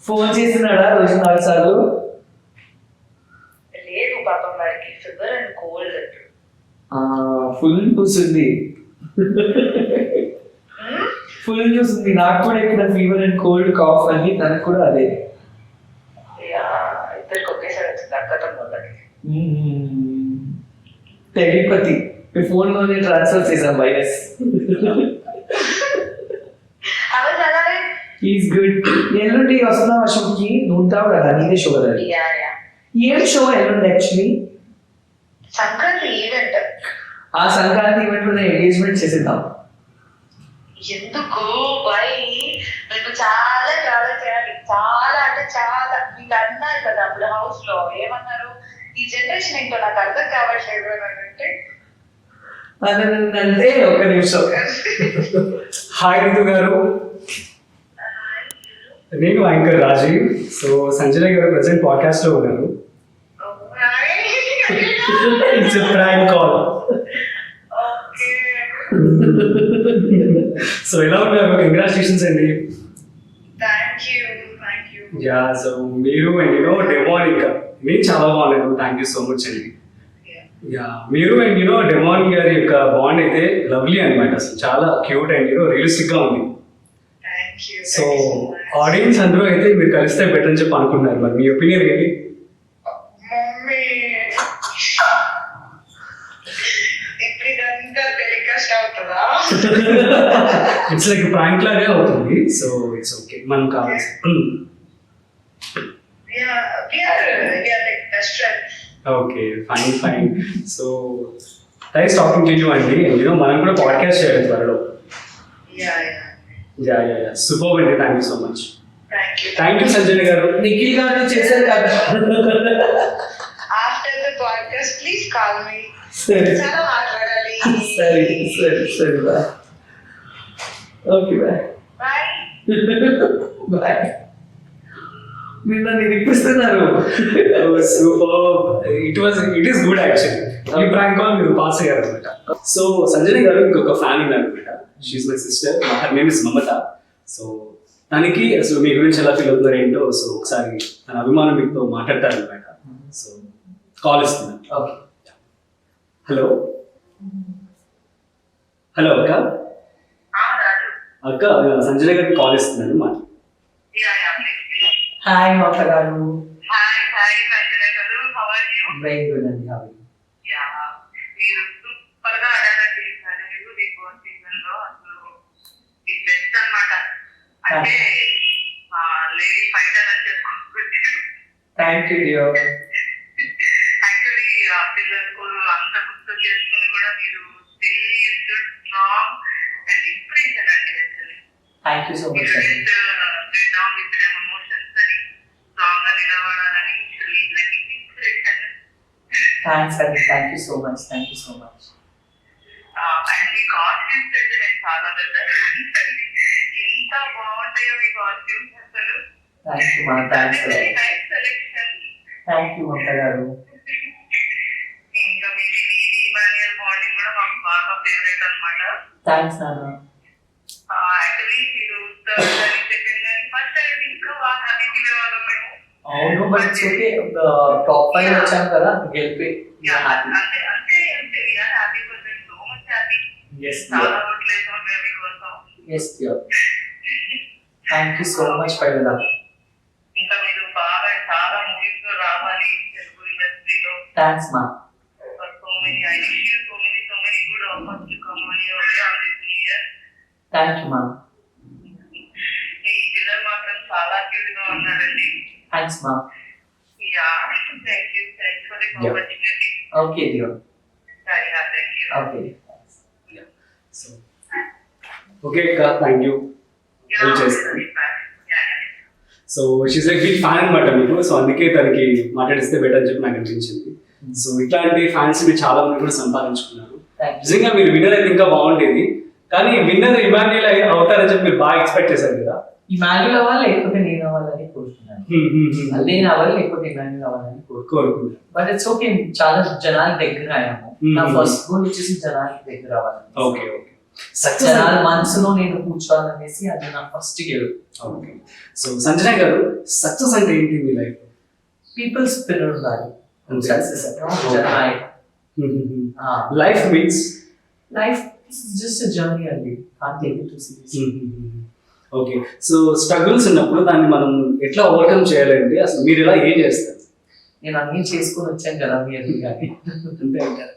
ఫోన్ చేసినాడా రోజు 4 సార్లు? లేదు పాపం, వాడికి ఫీవర్ అండ్ కోల్డ్. ఫుల్ కూర్చుంది. ఫుల్ న్యూస్ ఉంది. నాకు కూడా ఇక్కడ ఫీవర్ అండ్ కోల్డ్ కాఫ్ అని, తనకు కూడా అదే. ఇద్దరికి ఒకేసారి వచ్చింది అక్కతో మొదటి. టెలిపతి ఫోన్ లోనే ట్రాన్స్ఫర్ చేసాం వైరస్. Is good. ఎల్లుండి వస్తున్నావా షోకి? నువ్వు ఉంటావు కదా, నీదే షో కదా. ఏం షో ఎల్లుండి యాక్చువల్లీ? సంక్రాంతి ఈవెంట్. ఆ సంక్రాంతి ఈవెంట్ లో ఎంగేజ్మెంట్ చేసేద్దాం. ఎందుకు బై మీకు చాలా చాలా చేయాలి, చాలా అంటే చాలా. మీకు అన్నారు కదా అప్పుడు హౌస్ లో, ఏమన్నారు? ఈ జనరేషన్ ఏంటో నాకు అర్థం కావట్లేదు అని అంటే ఒక నిమిషం. హాయ్ రితు గారు, నేను యాంకర్ రాజీవ్. సో సంజయ్ గారు ప్రెసెంట్ పాడ్కాస్ట్ లో ఉన్నారు. It's a prank call. So ఎలా ఉన్నారు? కంగ్రాచులేషన్స్ అండి. Thank you. యా, సో మీరు అండ్ డెమాన్, ఇంకా నేను చాలా బాగున్నాను. థ్యాంక్ యూ సో మచ్ అండి. యా, మీరు అండ్ డెమాన్ గారి యొక్క బాండ్ అయితే లవ్లీ అనమాట. అసలు చాలా క్యూట్ అండ్ రియలిస్టిక్ గా ఉంది. సో ఆడియన్స్ అందరూ అయితే మీరు కలిస్తే బెటర్ అని చెప్పి అనుకున్నారు. మరి మీ ఒపీనియన్ ఏంటి? మమ్మీ ఇప్పుడు ఇదంతా టెలికాస్ట్ అవుతుందా? ఇట్స్ లైక్ ప్రాంక్ లాగే అవుతుంది. సో ఇట్స్ ఓకే, మనం కావాల్సి. Okay, fine. So nice talking to you అండి. మనం కూడా పాడ్కాస్ట్ చేయాలి త్వరలో. యా సూపర్ అండి. Thank you so much. Thank you Sanjay గారు. నిఖిల్ గారు చేశారు కదా. After the podcast please call me. సరే చాలా మాట్లాడాలి. సరే బాయ్. Okay bye. బాయ్. మీరు నన్ను ఇప్పిస్తున్నారు. Super. It is good actually. ఈ ప్రాంక్ కాల్ మీరు పాస్ అయ్యారు అనమాట. సో సంజయ్ గారు ఇంకొక ఫ్యాన్ ఉన్నారు అనమాట. She's my sister. Her name is Mamata. So తనకి అసలు మీ గురించి ఎలా ఫీల్ అవుతున్నారు ఏంటో, సో ఒకసారి తన అభిమానం మీతో మాట్లాడతారు అనమాట. సో కాల్ ఇస్తున్నాను. ఓకే. హలో అక్క, సంజయ్ గారికి కాల్ ఇస్తున్నాను మాట. హాయ్ మమత గారు. Hi Sanjay garu, how are you? Very good అండి. How are you? మీరు సూపర్ గా ఆడారండి. మీరు బిగ్ బాస్ సీజన్ లో అసలు ది బెస్ట్ అన్నమాట. అంటే లేడీ ఫైటర్ అని చెప్పుకోవచ్చు. Thank you dear. యాక్చువల్లీ ఆ పిల్లలకు అంత గుర్తు చేసుకుని కూడా మీరు స్టిల్ స్ట్రాంగ్ అండ్ ఇన్స్పిరేషన్ అండి. Actually thank you so much అండి. డౌన్ విత్ ఎమోషన్స్ అని స్ట్రాంగ్ గా నిలబడాలని లైక్ ఇన్స్పిరేషన్. థ్యాంక్స్ అండి. Thank you so much. And మీ కాస్ట్యూమ్స్ అయితే నేను చాలా పెద్ద ఎంత బాగుంటాయో మీ కాస్ట్యూమ్స్ అసలు. థ్యాంక్ యూ మా. Thanks. Nice selection. Thank you Mamata garu. ఇంకా మీది ఇమాన్యుయల్ బాండింగ్ కూడా మాకు బాగా ఫేవరెట్ అన్నమాట. థ్యాంక్స్ నాన్న. యాక్చువల్లీ మీరు థర్డ్ కానీ సెకండ్ కానీ ఫస్ట్ అయితే ఇంకా బాగా హ్యాపీ ఫీల్ అవ్వాలి మేము. అవును, బట్ ఇట్స్ ఓకే. టాప్ 5 వచ్చాం కదా, గెలిపి హ్యాపీ. అంతే we are happy for that. So much happy. yes చాలా గుర్తులేదు మీకోసం. yes dear. thank you so much for your love. ఇంకా మీరు బాగా చాలా మూవీస్ లో రావాలి తెలుగు ఇండస్ట్రీలో. thanks ma. so many I wish you so many good offers to come on your way on this year. thank you ma. మీ పిల్లలు మాత్రం చాలా క్యూట్ గా ఉన్నారండి. thanks ma. yeah thank you for the opportunity. okay dear. thank you. okay. So okay అక్క, thank you. Help చేస్తాను. So she's like big fan అనమాట మీకు. So అందుకే తనకి మాట్లాడిస్తే బెటర్ అని చెప్పి నాకు అనిపించింది. సో ఇట్లాంటి ఫ్యాన్స్ మీరు చాలా మంది కూడా సంపాదించుకున్నారు. నిజంగా మీరు విన్నర్ అయితే ఇంకా బాగుండేది. కానీ విన్నర్ ఇమాన్యుయల్ అవుతారని చెప్పి మీరు బాగా ఎక్స్పెక్ట్ చేశారు కదా. ఇమాన్యుయల్ అవ్వాలి లేకపోతే నేను అవ్వాలని కోరుతున్నాను. నేను అవ్వాలి లేకపోతే ఇమాన్యుయల్ అవ్వాలని కోరుకున్నాను. But it's okay. చాలా జనాల దగ్గర అయ్యాము. నా ఫస్ట్ గోల్ వచ్చేసి జనాలకి దగ్గర అవ్వాలి. ఓకే జనాల మనసులో నేను కూర్చోవాలనేసి అది నా first game. Okay. So Sanjay గారు, సక్సెస్ అంటే ఏంటి మీ లైఫ్? పీపుల్ స్పిరిట్ ఉండాలి. Success life means life It's just a journey అండి. Can't take it too seriously. Okay, so struggles ఉన్నప్పుడు దాన్ని మనం ఎట్లా ఓవర్కమ్ చేయాలండి? అసలు మీరు ఇలా ఏం చేస్తారు? నేను అన్ని చేసుకొని వచ్చాను కదా మీ అన్ని కానీ. అంతే అంటారు.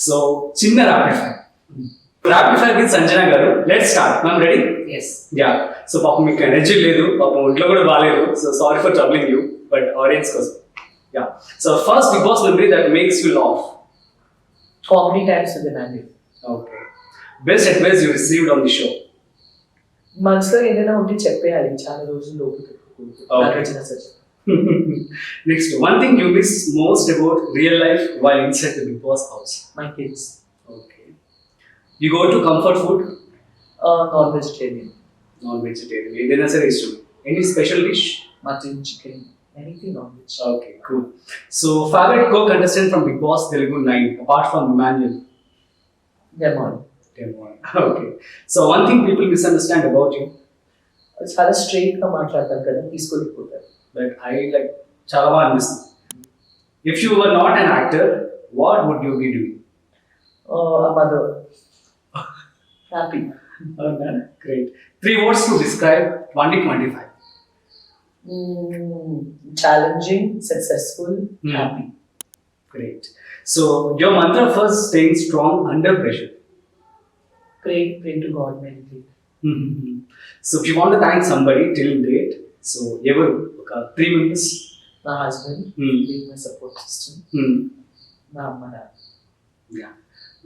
సో చిన్న rapid fire with Sanjana garu, let's start. Ma'am ready? Yes. Yeah. So పాపం మీకు ఎనర్జీ లేదు, పాపం ఒంట్లో కూడా బాగాలేదు. So sorry for troubling you, but audience కోసం. Yeah. So first big boss memory that makes you laugh. Comedy times వినండి. Okay. Best advice you received on the show. మనసులో ఏదైనా ఉంటే చెప్పేయాలి, చాలా రోజులు లోపు పెట్టుకోకూడదు. Okay. నాకు వచ్చిన suggestion. Next, one thing you miss most about real life while inside the Bigg Boss house. My kids. Okay. You go to comfort food? Non vegetarian. Non vegetarian ఏదైనా సరే ఇష్టం. Any special dish? Mutton, chicken, anything non veg. Okay, cool. So, favorite co-contestant from Big Boss Telugu 9, apart from Emmanuel? Demon. Okay. So, one thing people misunderstand about you, చాలా straight గా మాట్లాడతారు కదా, తీసుకోలేకపోతారు. that I like చాలా బాగా అనిపిస్తుంది. If you were not an actor, what would you be doing? Mother. Happy. Okay, great. 3 words to describe 2025. Challenging, successful, Hmm. Happy. Great. So, your mantra for staying strong under pressure. Pray to God, meditate. So, if you want to thank somebody till date, so ever 3 members. నా husband, my support system, నా అమ్మ, నాన్న. Yeah,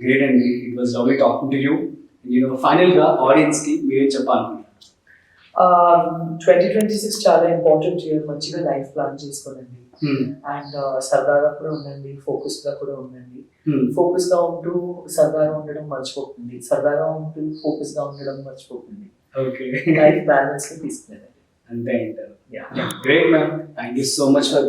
great, and it was lovely talking to you. And you know, final గా audience కి మీరేం చెప్పాలనుకుంటున్నారు? 2026 చాలా important year. మంచిగా లైఫ్ ప్లాన్ చేసుకోనండి. అండ్ సరదాగా కూడా ఉండండి, ఫోకస్ గా కూడా ఉండండి. ఫోకస్ గా ఉంటూ సరదాగా ఉండడం మర్చిపోతుంది, సరదాగా ఉంటూ ఫోకస్ గా ఉండడం మర్చిపోతుంది. ఓకే, లైఫ్ బ్యాలెన్స్ కి తీసుకునేదండి. అంతే అంటారు. Great, ma'am. Thank you so much for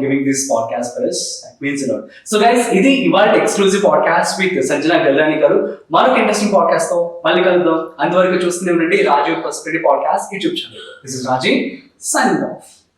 giving this podcast for us. It means a lot. So guys, ఇది ఇవాళ exclusive podcast with Sanjana Galrani గారు. మరొక ఇంట్రెస్టింగ్ పాడ్కాస్ట్ తో మళ్ళీ కలుద్దాం. అంతవరకు చూస్తూనే ఉండండి Rajiv Pasupetti podcast YouTube channel. This is Rajiv signing of.